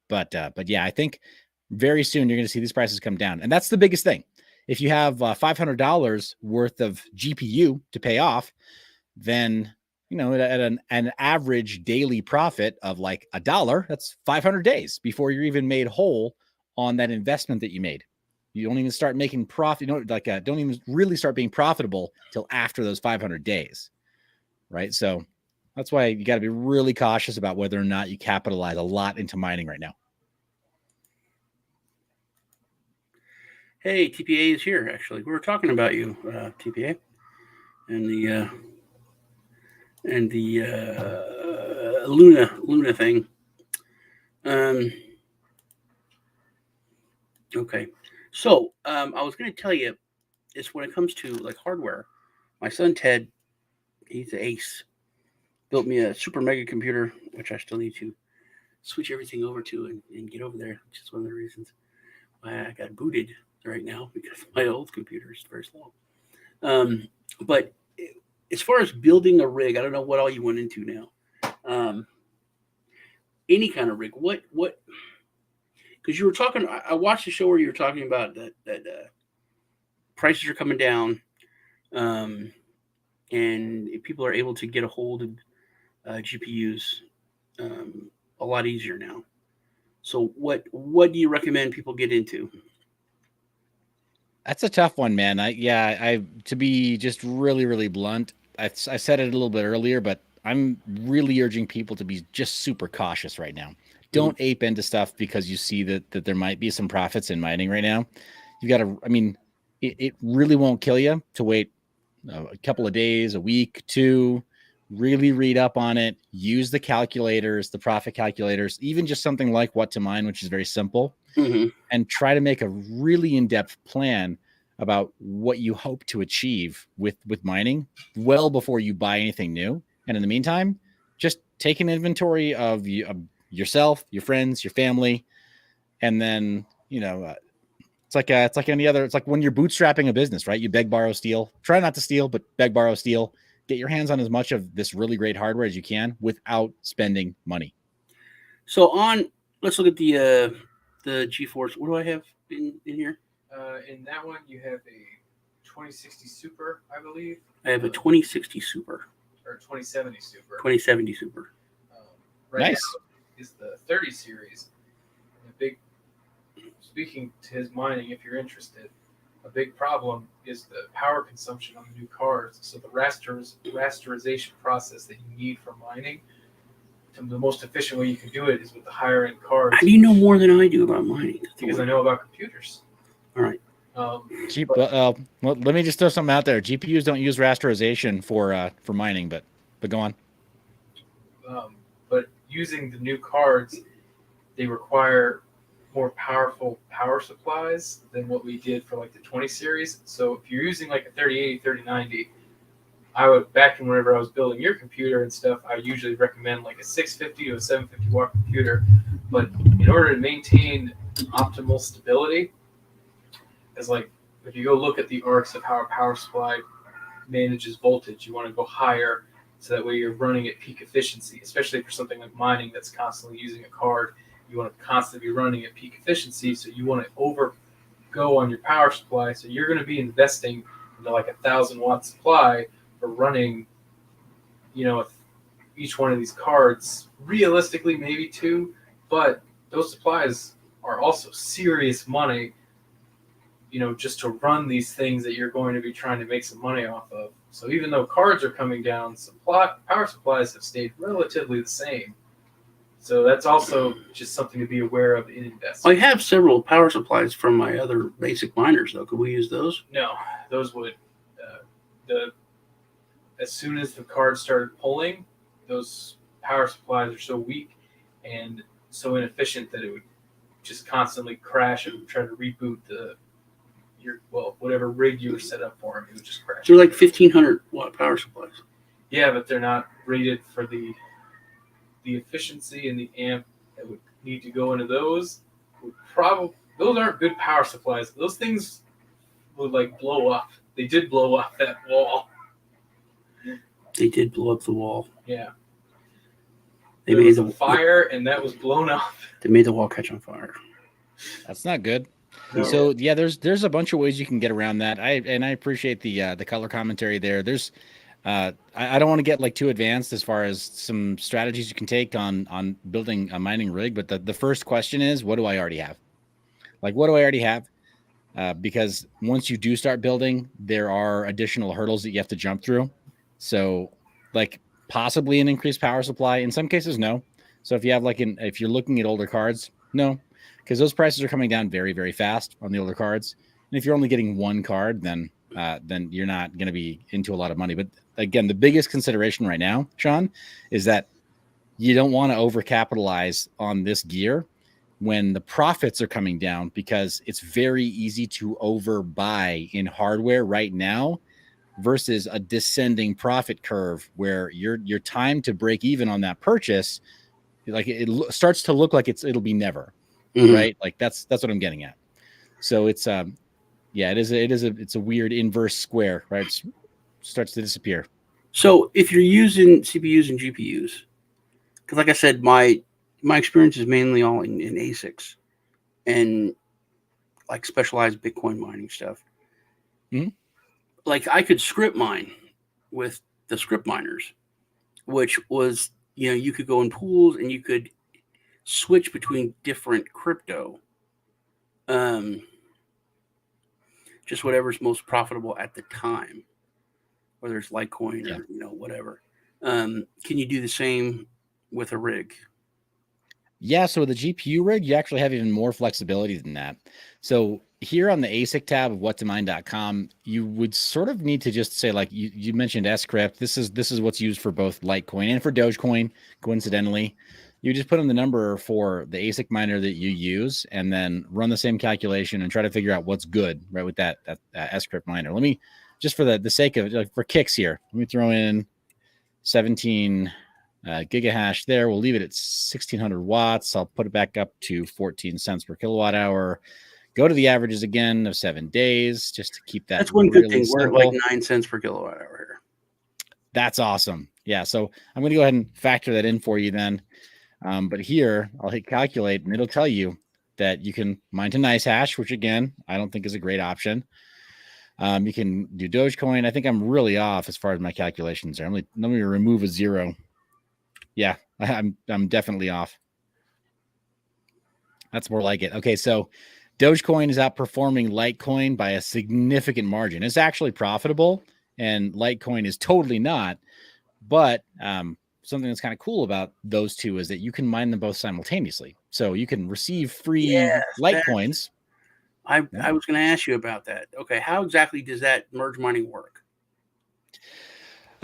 But yeah, I think very soon you're going to see these prices come down, and that's the biggest thing. If you have $500 worth of GPU to pay off, then at an average daily profit of like $1, that's 500 days before you're even made whole on that investment that you made. You don't even start making profit. Don't even really start being profitable till after those 500 days, right? So that's why you got to be really cautious about whether or not you capitalize a lot into mining right now. Hey, TPA is here. Actually, we were talking about you, TPA, and the Luna thing. Okay, so I was going to tell you, it's when it comes to like hardware. My son Ted, he's an ace. Built me a super mega computer, which I still need to switch everything over to and get over there, which is one of the reasons why I got booted right now, because my old computer is very slow. But as far as building a rig, I don't know what all you went into now. Any kind of rig, what? Because you were talking, I watched the show where you were talking about that prices are coming down, and people are able to get a hold of GPUs a lot easier now. So what do you recommend people get into? That's a tough one, man. I to be just really, really blunt, I said it a little bit earlier, but I'm really urging people to be just super cautious right now. Don't ape into stuff because you see that there might be some profits in mining right now. You got to, it really won't kill you to wait a couple of days, a week, two, really read up on it, use the calculators, the profit calculators, even just something like What to Mine, which is very simple, and try to make a really in-depth plan about what you hope to achieve with mining well before you buy anything new. And in the meantime, just take an inventory of yourself, your friends, your family, and then it's like any other. It's like when you're bootstrapping a business, right? You beg, borrow, steal. Try not to steal, but beg, borrow, steal. Get your hands on as much of this really great hardware as you can without spending money. So let's look at the GeForce. What do I have in here? In that one, you have a 2060 Super, I believe. I have a 2060 Super. Or 2070 Super. 2070 Super. Right Nice. now is the 30 series. Speaking to his mining, if you're interested, a big problem is the power consumption on the new cards. So the rasterization process that you need for mining, the most efficient way you can do it is with the higher end cards. How do you know more than I do about mining? Because I know about computers. All right. Let me just throw something out there. GPUs don't use rasterization for mining, but go on. But using the new cards, they require more powerful power supplies than what we did for like the 20 series. So if you're using like a 3080, 3090, I would, back in whenever I was building your computer and stuff, I would usually recommend like a 650 to a 750 watt computer. But in order to maintain optimal stability, as like if you go look at the arcs of how a power supply manages voltage, you want to go higher so that way you're running at peak efficiency, especially for something like mining that's constantly using a card. You want to constantly be running at peak efficiency, so you want to go on your power supply. So you're going to be investing like 1,000-watt supply for running, each one of these cards. Realistically, maybe 2, but those supplies are also serious money, just to run these things that you're going to be trying to make some money off of. So even though cards are coming down, power supplies have stayed relatively the same. So that's also just something to be aware of in investing. I have several power supplies from my other basic miners, though. Could we use those? No, those would as soon as the cards started pulling, those power supplies are so weak and so inefficient that it would just constantly crash and try to reboot whatever rig you were set up for them. It would just crash. They're like 1,500-watt power supplies. Yeah, but they're not rated for the efficiency and the amp that would need to go into those. Those aren't good power supplies. Those things would blow up. They did blow up that wall. They did blow up the wall. Yeah. They There made was the a fire, and that was blown up. They made the wall catch on fire. That's not good. No. So yeah, there's a bunch of ways you can get around that. I appreciate the color commentary there. There's I don't want to get too advanced as far as some strategies you can take on building a mining rig, but the first question is, what do I already have? What do I already have? Because once you do start building, there are additional hurdles that you have to jump through. So possibly an increased power supply. In some cases, no. So if you have if you're looking at older cards, no, because those prices are coming down very, very fast on the older cards. And if you're only getting one card, then you're not going to be into a lot of money. But again, the biggest consideration right now, Sean, is that you don't want to overcapitalize on this gear when the profits are coming down, because it's very easy to overbuy in hardware right now versus a descending profit curve where your time to break even on that purchase, it starts to look like it'll be never, right? That's what I'm getting at. So it's it's a weird inverse square, right? It starts to disappear. So if you're using CPUs and GPUs, because like I said, my experience is mainly all in ASICs and specialized Bitcoin mining stuff. Mm-hmm. I could script mine with the script miners, which was, you could go in pools and you could switch between different crypto. Just whatever's most profitable at the time, whether it's Litecoin or whatever. Can you do the same with a rig? Yeah, so with the GPU rig, you actually have even more flexibility than that. So here on the ASIC tab of whattomine.com, you would sort of need to just say, you mentioned Scrypt. This is what's used for both Litecoin and for Dogecoin, coincidentally. You just put in the number for the ASIC miner that you use and then run the same calculation and try to figure out what's good, right, with that Scrypt miner. Let me, just for the sake of it, for kicks here, let me throw in 17 gigahash there. We'll leave it at 1,600 watts. I'll put it back up to 14 cents per kilowatt hour. Go to the averages again of 7 days just to keep that. That's one good thing. Simple. We're at 9 cents per kilowatt hour here. That's awesome. Yeah. So I'm going to go ahead and factor that in for you then. But here I'll hit calculate and it'll tell you that you can mine to nice hash, which again, I don't think is a great option. You can do Dogecoin. I think I'm really off as far as my calculations are. Let me remove a 0. Yeah, I'm definitely off. That's more like it. Okay, so Dogecoin is outperforming Litecoin by a significant margin. It's actually profitable, and Litecoin is totally not. But something that's kind of cool about those two is that you can mine them both simultaneously. So you can receive free Litecoins. I was going to ask you about that. Okay, how exactly does that merge mining work?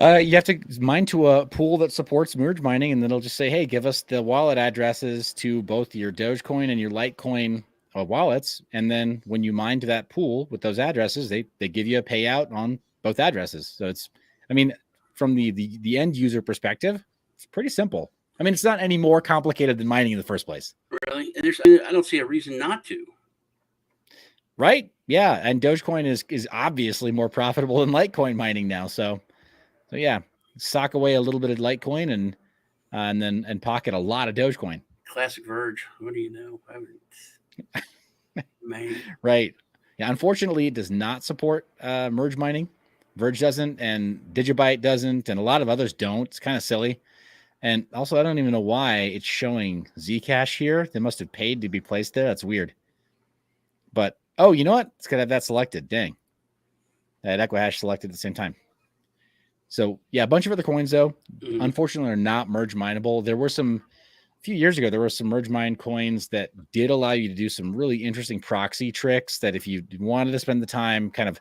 You have to mine to a pool that supports merge mining, and then it'll just say, hey, give us the wallet addresses to both your Dogecoin and your Litecoin wallets. And then when you mine to that pool with those addresses, they give you a payout on both addresses. So from the end user perspective, it's pretty simple. It's not any more complicated than mining in the first place. Really? And I don't see a reason not to. Right? Yeah. And Dogecoin is obviously more profitable than Litecoin mining now. So yeah, sock away a little bit of Litecoin and then pocket a lot of Dogecoin. Classic Verge. What do you know? Man. Right. Yeah, unfortunately, it does not support merge mining. Verge doesn't, and Digibyte doesn't, and a lot of others don't. It's kind of silly. And also, I don't even know why it's showing Zcash here. They must have paid to be placed there. That's weird. But, oh, you know what? It's going to have that selected. Dang. That Equihash selected at the same time. So, yeah, a bunch of other coins, though, unfortunately, are not merge mineable. There were a few years ago, there were some merge mine coins that did allow you to do some really interesting proxy tricks that if you wanted to spend the time kind of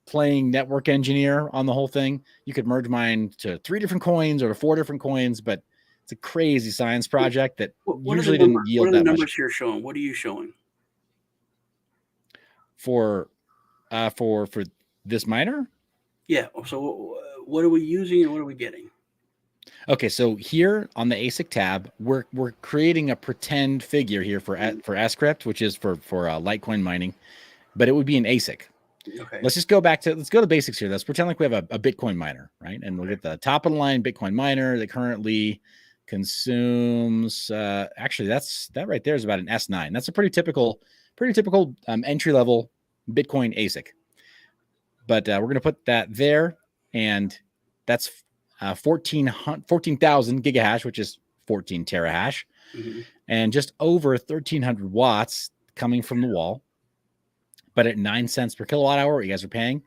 playing network engineer on the whole thing, you could merge mine to 3 different coins or to 4 different coins, but it's a crazy science project that usually didn't yield that much. What are the numbers here showing? What are you showing? For this miner? Yeah. So what are we using and what are we getting? Okay, so here on the ASIC tab, we're creating a pretend figure here for Scrypt, which is for Litecoin mining, but it would be an ASIC. Okay. Let's go to basics here. Let's pretend like we have a Bitcoin miner, right? And we'll get the top of the line Bitcoin miner that currently consumes. Actually, that right there is about an S9. That's a pretty typical entry level Bitcoin ASIC. But we're going to put that there, and that's 14,000 gigahash, which is 14 terahash, and just over 1,300 watts coming from the wall. But at 9 cents per kilowatt hour, what you guys are paying,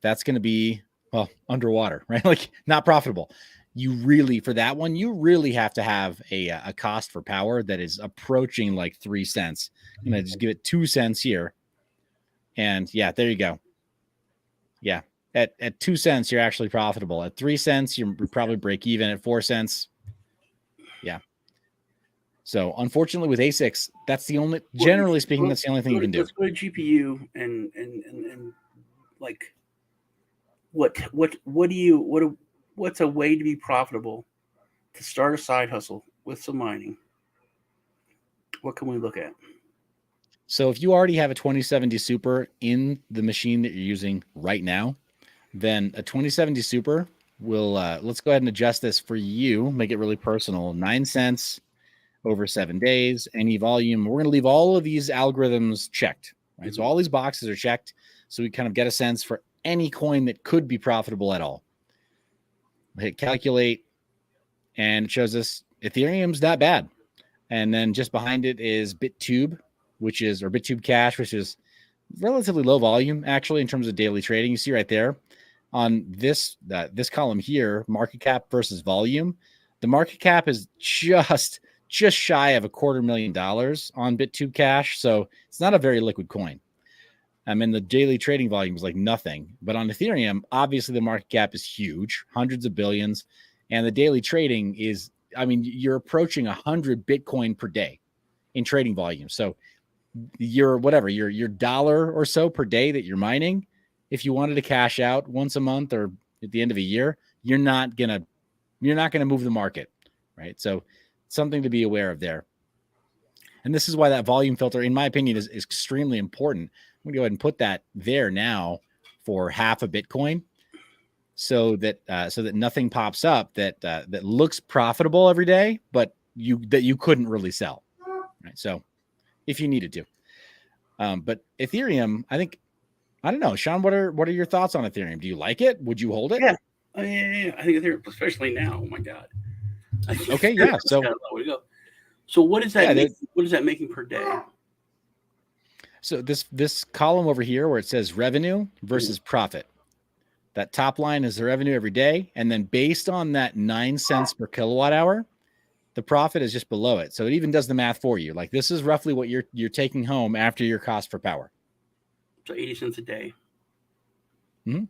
that's going to be, well, underwater, right? Like not profitable. For that one, you really have to have a cost for power that is approaching like 3 cents. I'm going to just give it 2 cents here. And yeah, there you go. Yeah. At 2 cents, you're actually profitable. At 3 cents, you're probably break even. At 4 cents. Yeah. So unfortunately with ASICs, that's the only, generally speaking, that's the only thing you can do. Let's go to GPU and like, what's a way to be profitable to start a side hustle with some mining? What can we look at? So if you already have a 2070 Super in the machine that you're using right now, then a 2070 Super will, let's go ahead and adjust this for you, make it really personal. 9 cents over 7 days, any volume. We're going to leave all of these algorithms checked, right? So all these boxes are checked. So we kind of get a sense for any coin that could be profitable at all. Hit calculate, and it shows us Ethereum's not bad. And then just behind it is BitTube, BitTube Cash, which is relatively low volume actually in terms of daily trading. You see right there on this column here, market cap versus volume. The market cap is just shy of $250,000 on BitTube Cash, so it's not a very liquid coin. And the daily trading volume is like nothing. But on Ethereum, obviously the market cap is huge, hundreds of billions, and the daily trading is, I mean, you're approaching 100 Bitcoin per day in trading volume. So your dollar or so per day that you're mining, if you wanted to cash out once a month or at the end of a year, you're not gonna move the market, right? So something to be aware of there. And this is why that volume filter, in my opinion, is extremely important. I'm gonna go ahead and put that there now for half a Bitcoin, so that nothing pops up that looks profitable every day, but you couldn't really sell, right? So if you needed to, but Ethereum, I don't know, Sean, what are your thoughts on Ethereum? Do you like it? Would you hold it? Yeah, I think Ethereum, especially now. Oh my God. Okay, yeah. So what is that? What is that making per day? So this column over here where it says revenue versus profit, that top line is the revenue every day, and then based on that 9 cents per kilowatt hour, the profit is just below it. So it even does the math for you. Like this is roughly what you're taking home after your cost for power. So 80 cents a day. Mm-hmm.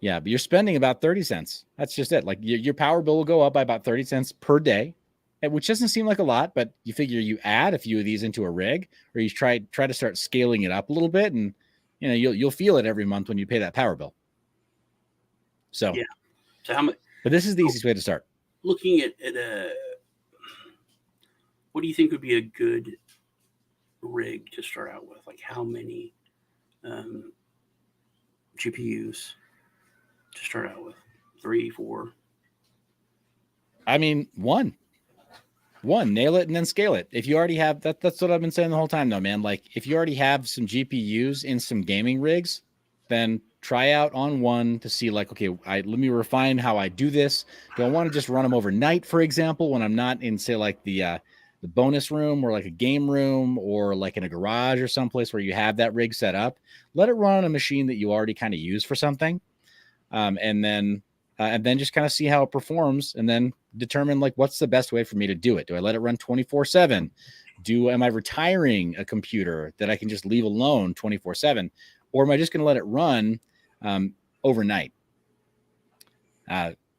Yeah, but you're spending about 30 cents. That's just it. Like your power bill will go up by about 30 cents per day, which doesn't seem like a lot, but you figure you add a few of these into a rig, or you try to start scaling it up a little bit, and you'll feel it every month when you pay that power bill. So yeah. So how much? But this is the easiest way to start. Looking at what do you think would be a good rig to start out with? Like how many GPUs to start out with? 3, 4? I mean, one. nail it and then scale it. If you already have that's what I've been saying the whole time though, man. Like if you already have some GPUs in some gaming rigs, then try out on one to see like, okay, let me refine how I do this. Do I want to just run them overnight, for example, when I'm not in, say, like the bonus room or like a game room or like in a garage or someplace where you have that rig set up? Let it run on a machine that you already kind of use for something, and then just kind of see how it performs, and then determine like what's the best way for me to do it. Do I let it run 24/7? Am I retiring a computer that I can just leave alone 24/7, or am I just going to let it run overnight?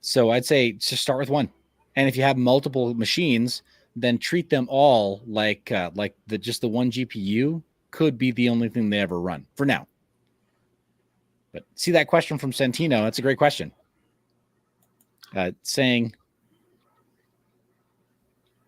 So I'd say just start with one, and if you have multiple machines, then treat them all like just the one GPU could be the only thing they ever run for now. But see that question from Santino? That's a great question. Saying,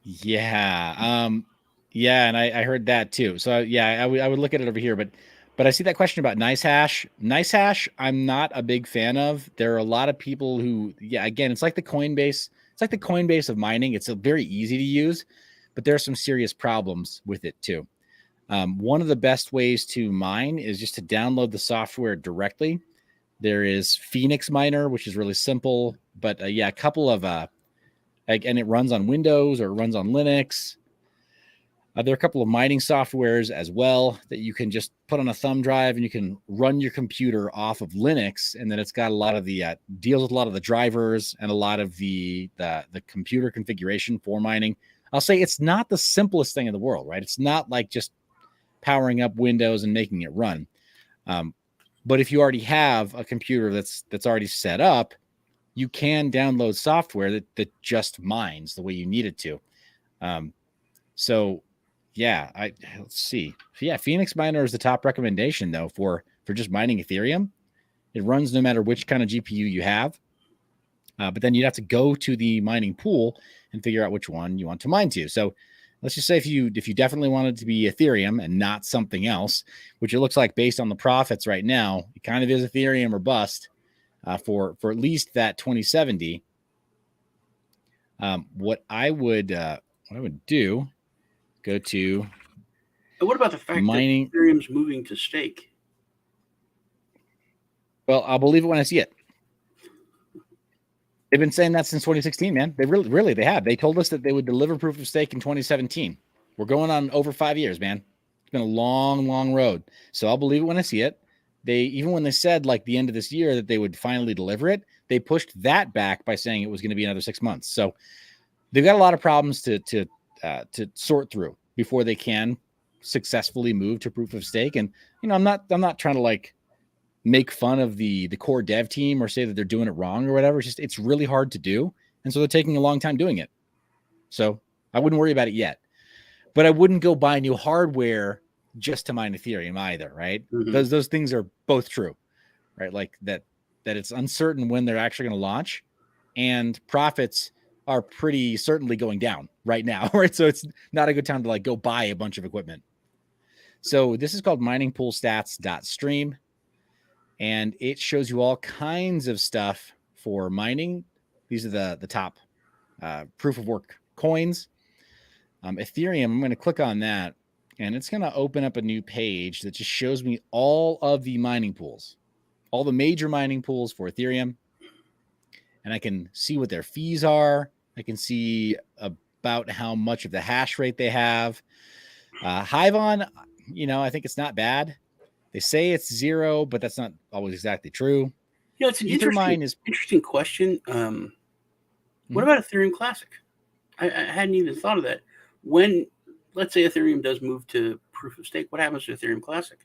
yeah, and I heard that too. So yeah, I would look at it over here, but I see that question about Nice Hash. Nice Hash, I'm not a big fan of. There are a lot of people who, again, it's like the Coinbase. It's like the Coinbase of mining. It's very easy to use, but there are some serious problems with it too. One of the best ways to mine is just to download the software directly. There is Phoenix Miner, which is really simple, but a couple of and it runs on Windows or it runs on Linux. There are a couple of mining softwares as well that you can just put on a thumb drive and you can run your computer off of Linux. And then it's got a lot of the deals with a lot of the drivers and a lot of the computer configuration for mining. I'll say it's not the simplest thing in the world, right? It's not like just powering up Windows and making it run. But if you already have a computer that's already set up, you can download software that just mines the way you need it to. So yeah, let's see. Yeah, Phoenix Miner is the top recommendation though for just mining Ethereum. It runs no matter which kind of GPU you have. But then you'd have to go to the mining pool and figure out which one you want to mine to. So let's just say if you definitely wanted to be Ethereum and not something else, which it looks like based on the profits right now, it kind of is Ethereum or bust for at least that 2070. What I would do, go to. And what about the fact mining, that Ethereum's moving to stake? Well, I'll believe it when I see it. They've been saying that since 2016, man. They really they have. They told us that they would deliver proof of stake in 2017. We're going on over 5 years, man. It's been a long, long road. So I'll believe it when I see it. Even when they said like the end of this year that they would finally deliver it, they pushed that back by saying it was going to be another 6 months. So they've got a lot of problems to sort through before they can successfully move to proof of stake. And I'm not trying to like make fun of the core dev team or say that they're doing it wrong or whatever. It's really hard to do. And so they're taking a long time doing it. So I wouldn't worry about it yet, but I wouldn't go buy new hardware just to mine Ethereum either. Right. Mm-hmm. Those things are both true, right? Like that it's uncertain when they're actually going to launch, and profits are pretty certainly going down right now. Right. So it's not a good time to like go buy a bunch of equipment. So this is called miningpoolstats.stream. And it shows you all kinds of stuff for mining. These are the top proof of work coins. Ethereum, I'm going to click on that, and it's going to open up a new page that just shows me all of the mining pools, all the major mining pools for Ethereum. And I can see what their fees are. I can see about how much of the hash rate they have. Hivon, I think it's not bad. They say it's 0, but that's not always exactly true. Yeah, it's an interesting question. What about Ethereum Classic? I hadn't even thought of that. When, let's say Ethereum does move to proof of stake, what happens to Ethereum Classic?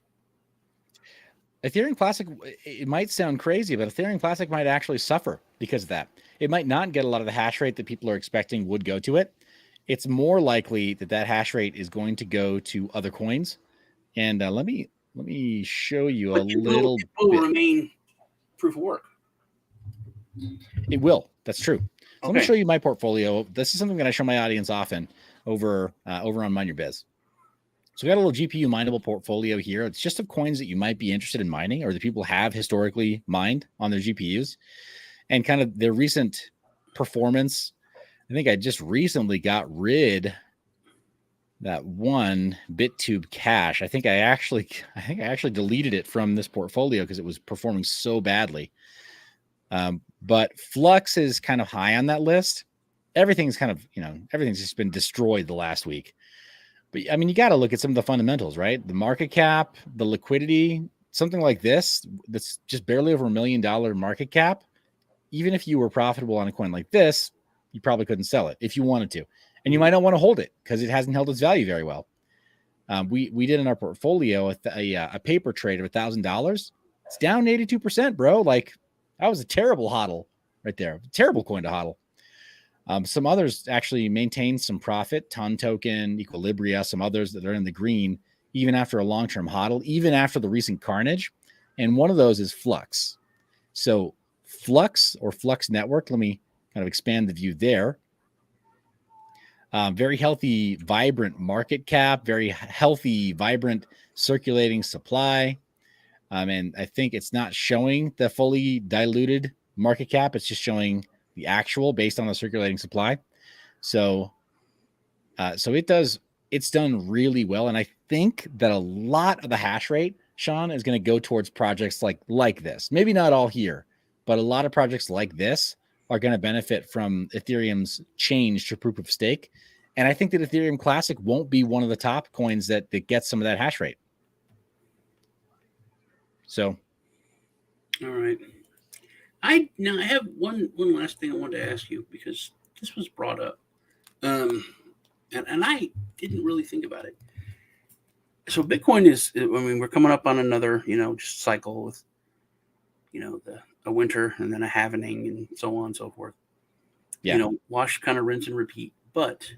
Ethereum Classic, it might sound crazy, but Ethereum Classic might actually suffer because of that. It might not get a lot of the hash rate that people are expecting would go to it. It's more likely that hash rate is going to go to other coins. And let me show you a little bit. It will remain proof of work. It will. That's true. So Let me show you my portfolio. This is something that I show my audience often over on Mine Your Biz. So we got a little GPU mineable portfolio here. It's just of coins that you might be interested in mining or that people have historically mined on their GPUs, and kind of their recent performance I think I just recently got rid that one BitTube Cash. I think I actually deleted it from this portfolio because it was performing so badly. But Flux is kind of high on that list. Everything's kind of, everything's just been destroyed the last week. But I mean, you got to look at some of the fundamentals, right? The market cap, the liquidity, something like this that's just barely over $1 million market cap. Even if you were profitable on a coin like this, you probably couldn't sell it if you wanted to. And you might not want to hold it because it hasn't held its value very well. We did in our portfolio a paper trade of $1,000. It's down 82%, bro. Like, that was a terrible hodl right there. Terrible coin to hodl. Some others actually maintained some profit. Ton Token, Equilibria, some others that are in the green, even after a long-term hodl, even after the recent carnage. And one of those is Flux. So Flux or Flux Network, let me kind of expand the view there. Very healthy, vibrant market cap, very healthy, vibrant circulating supply. And I think it's not showing the fully diluted market cap. It's just showing the actual based on the circulating supply. So it's done really well. And I think that a lot of the hash rate, Sean, is going to go towards projects like this. Maybe not all here, but a lot of projects like this are going to benefit from Ethereum's change to proof of stake. And I think that Ethereum Classic won't be one of the top coins that gets some of that hash rate. So, all right. I have one last thing I wanted to ask you because this was brought up, and I didn't really think about it. So Bitcoin is, I mean, we're coming up on another, just cycle with, a winter and then a halvening and so on and so forth. Yeah. Wash, kind of rinse and repeat, but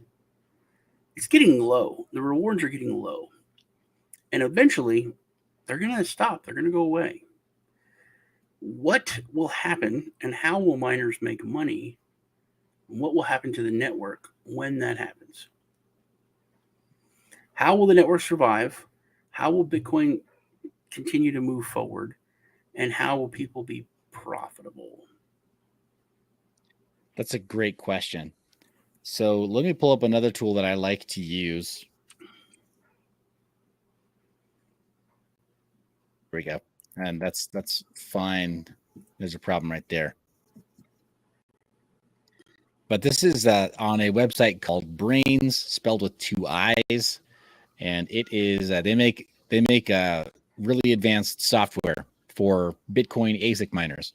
it's getting low. The rewards are getting low, and eventually they're going to stop. They're going to go away. What will happen and how will miners make money? What will happen to the network when that happens? How will the network survive? How will Bitcoin continue to move forward? And how will people be profitable? That's a great question. So let me pull up another tool that I like to use. There we go. And that's fine. There's a problem right there. But this is on a website called Brains, spelled with 2 I's, and it is they make really advanced software for Bitcoin ASIC miners,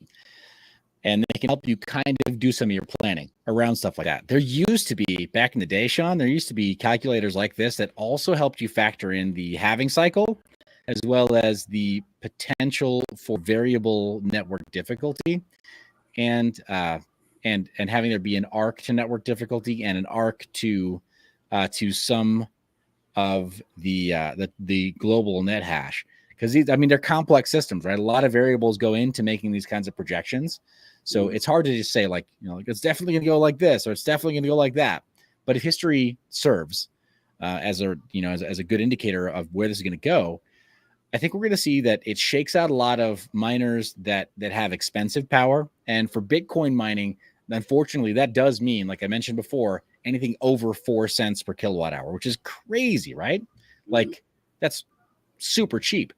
and they can help you kind of do some of your planning around stuff like that. There used to be, back in the day, Sean, there used to be calculators like this that also helped you factor in the halving cycle, as well as the potential for variable network difficulty, and having there be an arc to network difficulty and an arc to some of the global net hash. Because they're complex systems, right? A lot of variables go into making these kinds of projections. So it's hard to just say it's definitely going to go like this or it's definitely going to go like that. But if history serves as a good indicator of where this is going to go, I think we're going to see that it shakes out a lot of miners that have expensive power. And for Bitcoin mining, unfortunately, that does mean, like I mentioned before, anything over 4 cents per kilowatt hour, which is crazy, right? Like, that's super cheap.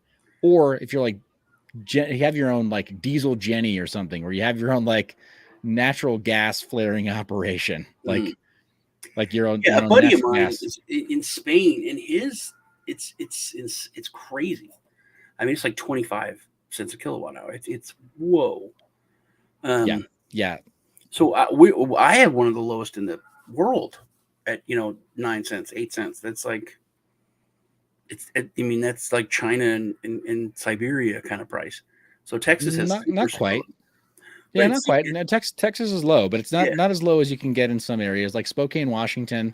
Or if you're you have your own diesel Jenny or something, or you have your own natural gas flaring operation, like your own. Yeah, a buddy of mine is in Spain, and it's crazy. I mean, it's like 25 cents a kilowatt hour. It's whoa. Yeah. So I have one of the lowest in the world at 9 cents, 8 cents. That's that's like China and Siberia kind of price. So Texas has not quite. Yeah, not quite. No, Texas is low, but it's not as low as you can get in some areas like Spokane, Washington.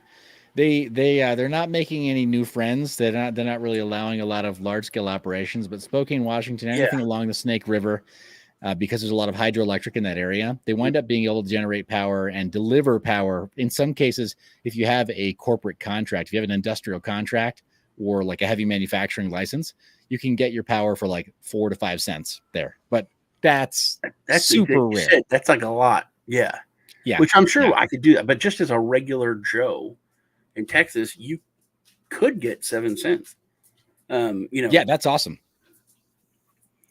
They're not making any new friends. They're not really allowing a lot of large scale operations. But Spokane, Washington, anything along the Snake River, because there's a lot of hydroelectric in that area, they wind up being able to generate power and deliver power. In some cases, if you have a corporate contract, if you have an industrial contract or a heavy manufacturing license, you can get your power for 4 to 5 cents there. But that's super rare. That's a lot. Yeah. Yeah. Which I'm sure Yeah. I could do that, but just as a regular Joe in Texas, you could get 7 cents. Yeah, that's awesome.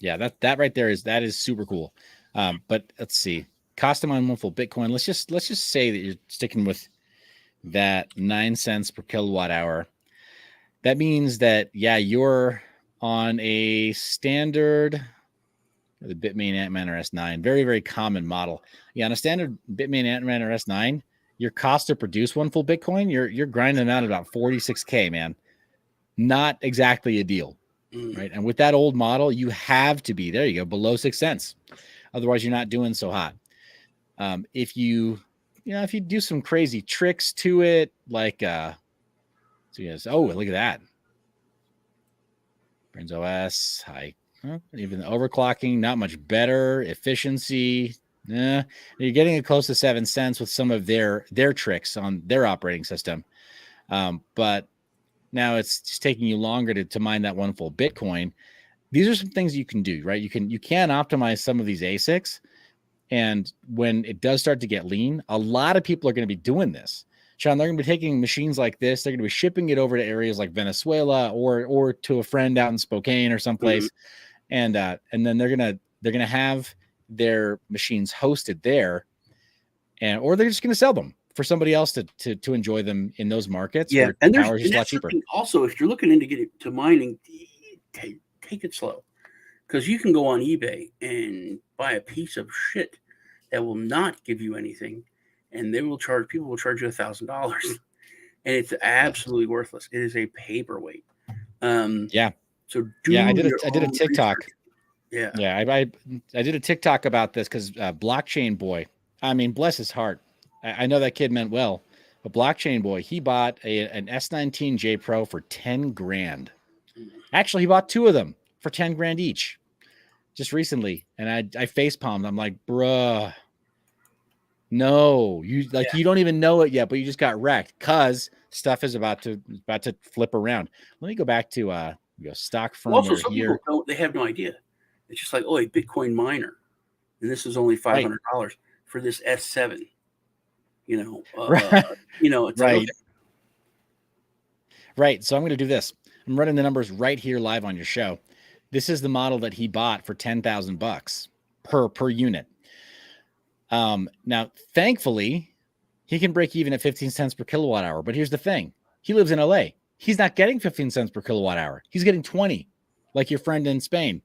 Yeah, that right there is super cool. But let's see. Cost to mine one full Bitcoin. Let's just say that you're sticking with that 9 cents per kilowatt hour. That means that you're on a standard the Bitmain Antminer S9, very, very common model. Yeah, on a standard Bitmain Antminer S9, your cost to produce one full Bitcoin, you're grinding out about 46K, man. Not exactly a deal, right? And with that old model, you have to be, there you go, below 6 cents. Otherwise, you're not doing so hot. If you do some crazy tricks to it, like, look at that. Brains OS, high. Even the overclocking, not much better. Efficiency, you're getting it close to 7 cents with some of their tricks on their operating system. But now it's just taking you longer to mine that one full Bitcoin. These are some things you can do, right? You can optimize some of these ASICs. And when it does start to get lean, a lot of people are going to be doing this. Sean, they're going to be taking machines like this. They're going to be shipping it over to areas like Venezuela or to a friend out in Spokane or someplace. And then they're gonna have their machines hosted there, or they're just gonna sell them for somebody else to enjoy them in those markets. Yeah, where and power is just a lot cheaper. Also, if you're looking into getting to mining, take it slow, because you can go on eBay and buy a piece of shit that will not give you anything, and people will charge you $1,000, and it's absolutely worthless. It is a paperweight. So I did a TikTok. Research. Yeah. I did a TikTok about this because Blockchain Boy, I mean, bless his heart. I know that kid meant well, but Blockchain Boy, he bought an S19J Pro for 10 grand. Actually, he bought 2 of them for 10 grand each just recently. And I face palmed. I'm like, bruh, no, you don't even know it yet, but you just got wrecked because stuff is about to flip around. Let me go back to stock firmware also, some here. people they have no idea. It's just like, a Bitcoin miner, and this is only $500 for this S7. Right. It's right. Like, okay. Right. So I'm going to do this. I'm running the numbers right here live on your show. This is the model that he bought for $10,000 per unit. Now, thankfully, he can break even at 15 cents per kilowatt hour. But here's the thing. He lives in LA. He's not getting 15 cents per kilowatt hour. He's getting 20, like your friend in Spain.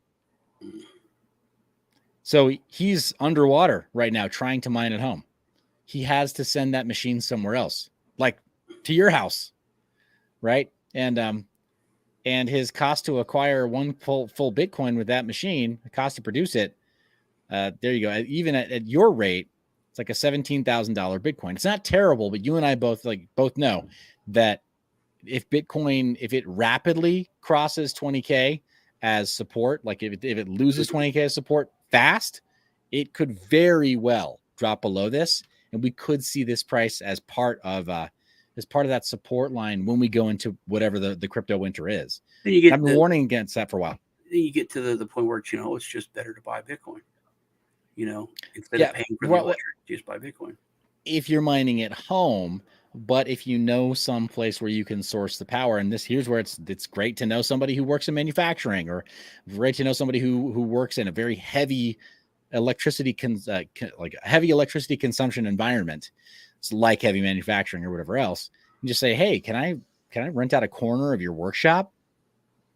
So he's underwater right now trying to mine at home. He has to send that machine somewhere else, like to your house, right? And his cost to acquire one full Bitcoin with that machine, the cost to produce it, there you go. Even at your rate, it's like a $17,000 Bitcoin. It's not terrible, but you and I both know that if it rapidly crosses 20K as support, like if it loses 20K as support fast, it could very well drop below this, and we could see this price as part of that support line when we go into whatever the crypto winter is. I've been warning against that for a while. Then you get to the point where it's just better to buy Bitcoin. Instead of paying for the electric, just buy Bitcoin. If you're mining at home, but if you know some place where you can source the power, and here's where it's great to know somebody who works in manufacturing, or great to know somebody who works in a very heavy electricity heavy electricity consumption environment. It's like heavy manufacturing or whatever else. And just say, hey, can I rent out a corner of your workshop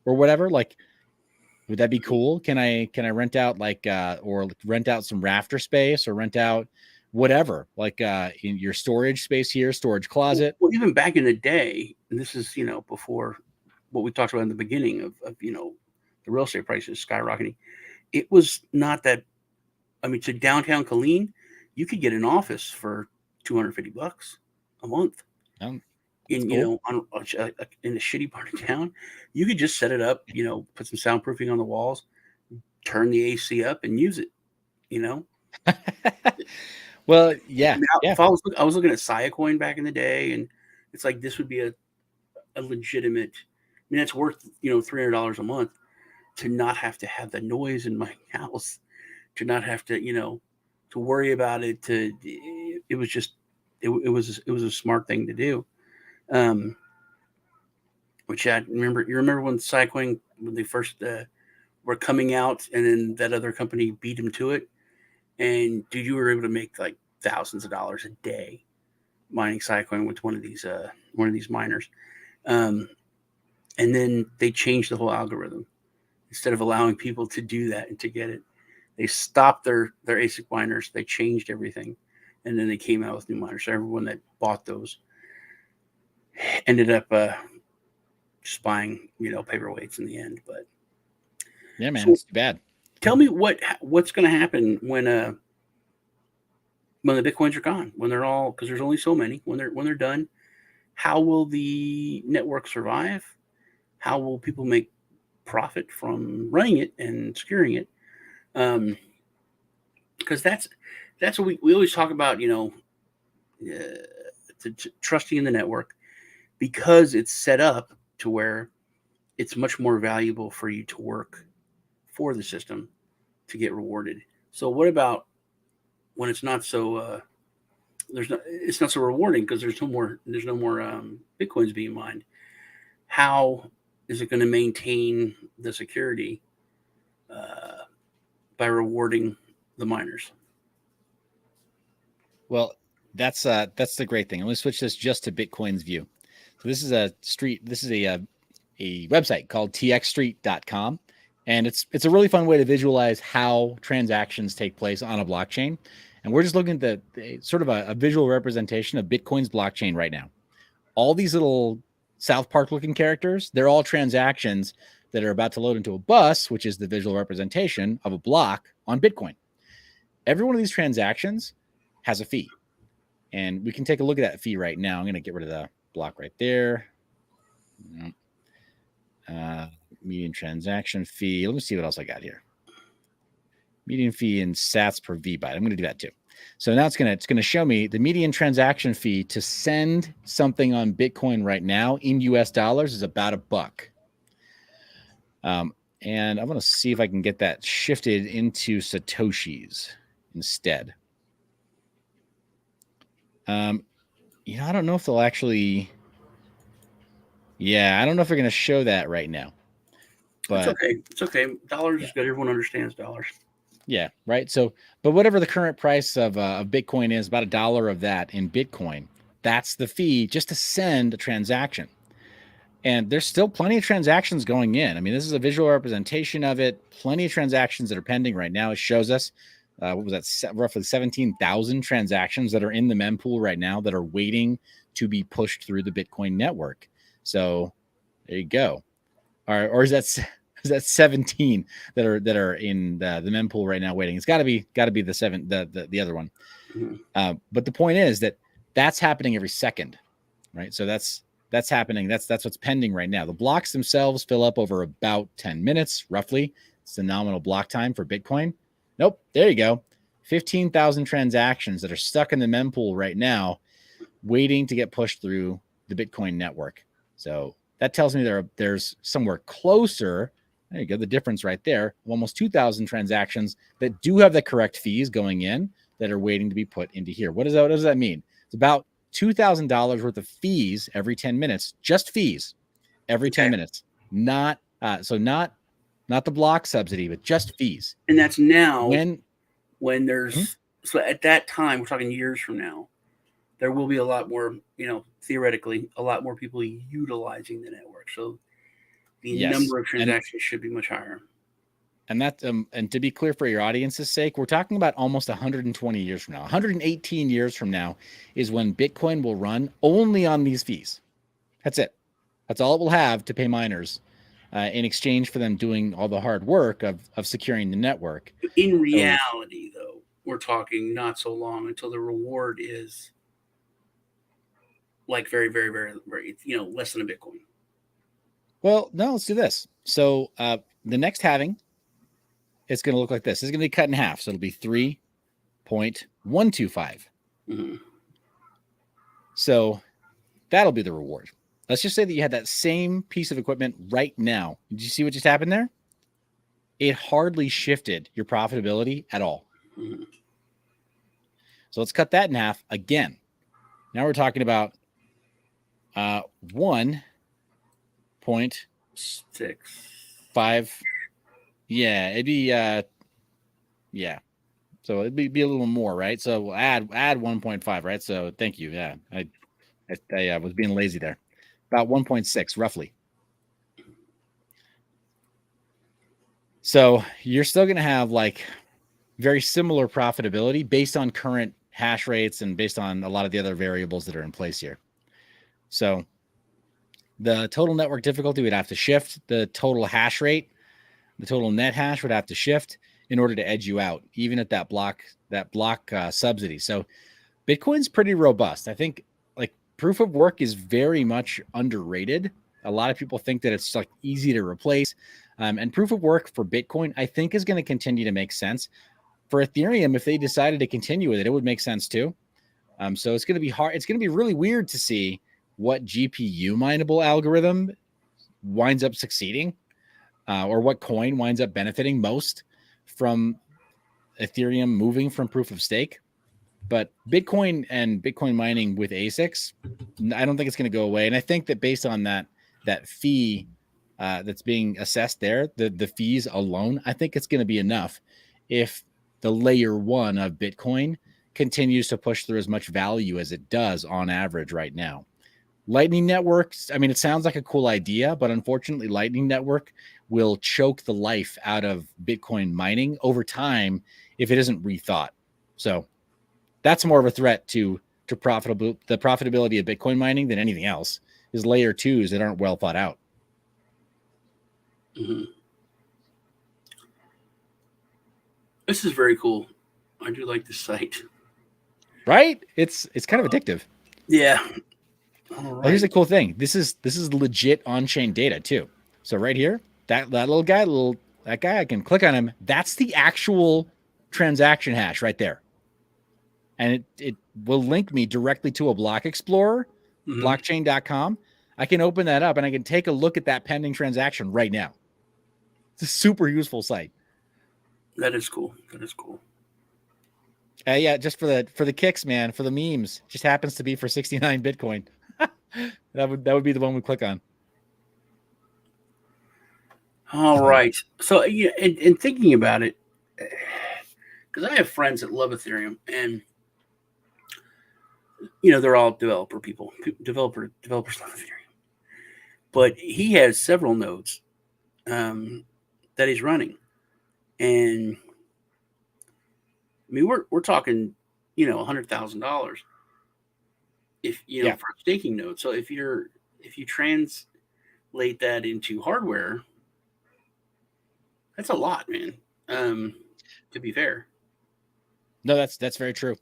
or whatever? Like, would that be cool? Can I rent out or rent out some rafter space, or rent out whatever, in your storage space here, storage closet? Well, even back in the day, and this is, before what we talked about in the beginning of the real estate prices skyrocketing, it was not that. I mean, to downtown Killeen, you could get an office for $250 a month. In cool. In a shitty part of town, you could just set it up, put some soundproofing on the walls, turn the AC up, and use it. Well, yeah. If I was looking at Siacoin back in the day, and it's like this would be a legitimate. I mean, it's worth $300 a month to not have to have the noise in my house, to not have to to worry about it. it was just it was a smart thing to do. Which I remember when Cycoin, when they first were coming out, and then that other company beat them to it, and dude, you were able to make like thousands of dollars a day mining Cycoin with one of these miners. And then they changed the whole algorithm. Instead of allowing people to do that and to get it, they stopped their ASIC miners. They changed everything, and then they came out with new miners. So everyone that bought those ended up just buying, paperweights in the end. But Yeah, man, so it's too bad. tell me what's going to happen when the Bitcoins are gone, when they're all, because there's only so many, when they're done. How will the network survive? How will people make profit from running it and securing it? Because that's what we always talk about, trusting in the network, because it's set up to where it's much more valuable for you to work for the system to get rewarded. So what about when it's not so it's not so rewarding because there's no more Bitcoins being mined? How is it going to maintain the security by rewarding the miners? Well, that's the great thing. I'm going to switch this just to Bitcoin's view. So this is a website called txstreet.com. And it's a really fun way to visualize how transactions take place on a blockchain. And we're just looking at the sort of a visual representation of Bitcoin's blockchain right now. All these little South Park looking characters, they're all transactions that are about to load into a bus, which is the visual representation of a block on Bitcoin. Every one of these transactions has a fee. And we can take a look at that fee right now. I'm going to get rid of the block right there. Median transaction fee. Let me see what else I got here. Median fee in sats per VByte. I'm going to do that too. So now it's going to show me the median transaction fee to send something on Bitcoin right now in US dollars is about $1. And I'm going to see if I can get that shifted into Satoshis instead. I don't know if they'll actually. Yeah, I don't know if they're going to show that right now. But it's okay. Dollars is good. Everyone understands dollars. Yeah, right. So, but whatever the current price of Bitcoin is, about $1 of that in Bitcoin, that's the fee just to send a transaction. And there's still plenty of transactions going in. I mean, this is a visual representation of it. Plenty of transactions that are pending right now. It shows us, roughly 17,000 transactions that are in the mempool right now that are waiting to be pushed through the Bitcoin network. So there you go. Or is that 17 that are in the mempool right now waiting? It's got to be the other one. Mm-hmm. But the point is that's happening every second, right? So that's happening. That's what's pending right now. The blocks themselves fill up over about 10 minutes, roughly. It's the nominal block time for Bitcoin. Nope. There you go. 15,000 transactions that are stuck in the mempool right now, waiting to get pushed through the Bitcoin network. So that tells me there's somewhere closer. There you go. The difference right there. Almost 2,000 transactions that do have the correct fees going in that are waiting to be put into here. What does that mean? It's about $2,000 worth of fees every 10 minutes, just fees every 10 minutes. Not the block subsidy, but just fees. And that's now when there's, so at that time, we're talking years from now, there will be a lot more, theoretically, a lot more people utilizing the network. So the number of transactions should be much higher. And that, and to be clear for your audience's sake, we're talking about almost 120 years from now. 118 years from now is when Bitcoin will run only on these fees. That's it. That's all it will have to pay miners in exchange for them doing all the hard work of securing the network. In reality, though, we're talking not so long until the reward is like very, very, very, very, less than a Bitcoin. Well, no, let's do this. So the next halving, it's going to look like this. It's going to be cut in half. So it'll be 3.125. Mm-hmm. So that'll be the reward. Let's just say that you had that same piece of equipment right now. Did you see what just happened there? It hardly shifted your profitability at all. Mm-hmm. So let's cut that in half again. Now we're talking about 1.5. Yeah, it'd be yeah. So it'd be a little more, right? So we'll add 1.5, right? So thank you. Yeah, I was being lazy there. About 1.6 roughly. So you're still going to have like very similar profitability based on current hash rates and based on a lot of the other variables that are in place here. So the total network difficulty would have to shift. The total hash rate, the total net hash would have to shift in order to edge you out, even at that block subsidy. So Bitcoin's pretty robust. I think like proof of work is very much underrated. A lot of people think that it's like easy to replace. And proof of work for Bitcoin, I think, is going to continue to make sense. For Ethereum, if they decided to continue with it, it would make sense too. So it's going to be hard. It's going to be really weird to see what GPU mineable algorithm winds up succeeding, or what coin winds up benefiting most from Ethereum moving from proof of stake. But Bitcoin and Bitcoin mining with ASICs, I don't think it's going to go away. And I think that based on that fee that's being assessed there, the fees alone, I think it's going to be enough if the layer one of Bitcoin continues to push through as much value as it does on average right now. Lightning networks, I mean, it sounds like a cool idea, but unfortunately, Lightning Network will choke the life out of Bitcoin mining over time if it isn't rethought. So that's more of a threat to the profitability of Bitcoin mining than anything else, is layer twos that aren't well thought out. Mm-hmm. This is very cool. I do like this site. Right? It's kind of addictive. Yeah. All right. Well, here's the cool thing. This is legit on-chain data too. So right here, that little guy, that guy, I can click on him. That's the actual transaction hash right there. And it will link me directly to a block explorer, blockchain.com. I can open that up and I can take a look at that pending transaction right now. It's a super useful site. That is cool. That is cool. Yeah, just for the kicks, man, for the memes. Just happens to be for 69 Bitcoin. that would be the one we click on. All right. So yeah, and thinking about it, because I have friends that love Ethereum, and they're all developer people. Developers love Ethereum, but he has several nodes that he's running, and I mean we're talking $100,000 if for a staking node. So if you translate that into hardware, that's a lot, man. To be fair. No, that's very true.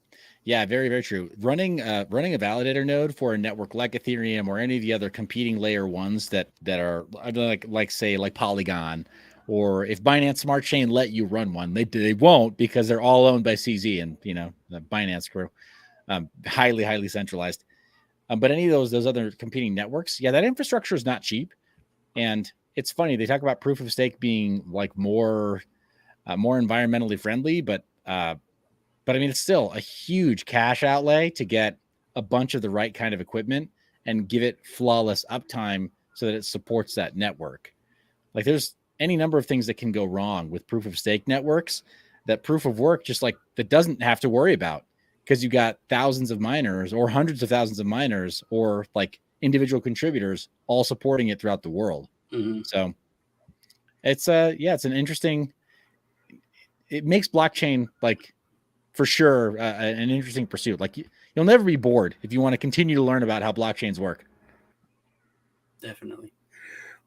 Yeah, very, very true. Running a validator node for a network like Ethereum or any of the other competing layer ones that are like Polygon, or if Binance Smart Chain let you run one, they won't, because they're all owned by CZ and the Binance crew, highly centralized. But any of those other competing networks, that infrastructure is not cheap. And it's funny, they talk about proof of stake being like more environmentally friendly, but I mean, it's still a huge cash outlay to get a bunch of the right kind of equipment and give it flawless uptime so that it supports that network. Like there's any number of things that can go wrong with proof of stake networks that proof of work that doesn't have to worry about, because you got thousands of miners or hundreds of thousands of miners or like individual contributors all supporting it throughout the world. Mm-hmm. So it's it's an interesting, it makes blockchain like for sure an interesting pursuit. Like you'll never be bored if you want to continue to learn about how blockchains work. Definitely.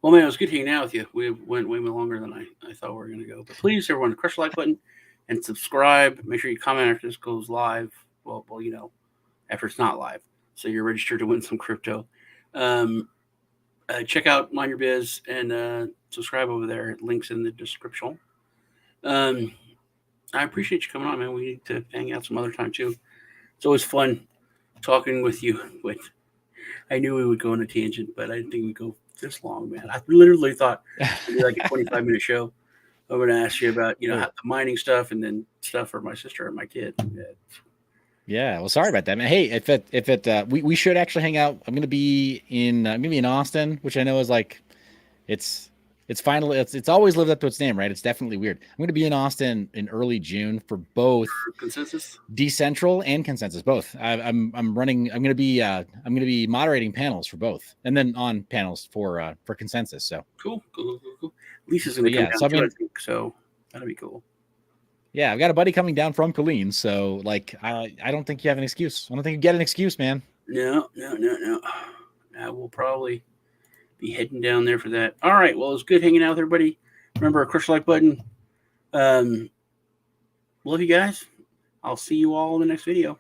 Well, man, it was good hanging out with you. We went way longer than I thought we were going to go. But please, everyone, crush the like button and subscribe. Make sure you comment after this goes live. Well, after it's not live, so you're registered to win some crypto. Check out Mind Your Biz and subscribe over there. Links in the description. I appreciate you coming on, man. We need to hang out some other time too. It's always fun talking with you. I knew we would go on a tangent, but I didn't think we'd go this long, man. I literally thought it'd be like a 25-minute show. I'm going to ask you about, the mining stuff and then stuff for my sister and my kid. Yeah, well, sorry about that, man. Hey, we should actually hang out. I'm gonna be in Austin, which I know is like, it's finally it's always lived up to its name, right? It's definitely weird. I'm gonna be in Austin in early June for both Consensus. Decentral and Consensus, both. I'm gonna be moderating panels for both, and then on panels for Consensus. So Cool. Lisa's gonna But come yeah, down so I too, I mean- think. So that'll be cool. yeah, I've got a buddy coming down from Colleen, so like I don't think you have an excuse. I don't think you get an excuse, man. No. We'll probably be heading down there for that. All right. Well, it was good hanging out with everybody. Remember, crush the like button. Love you guys. I'll see you all in the next video.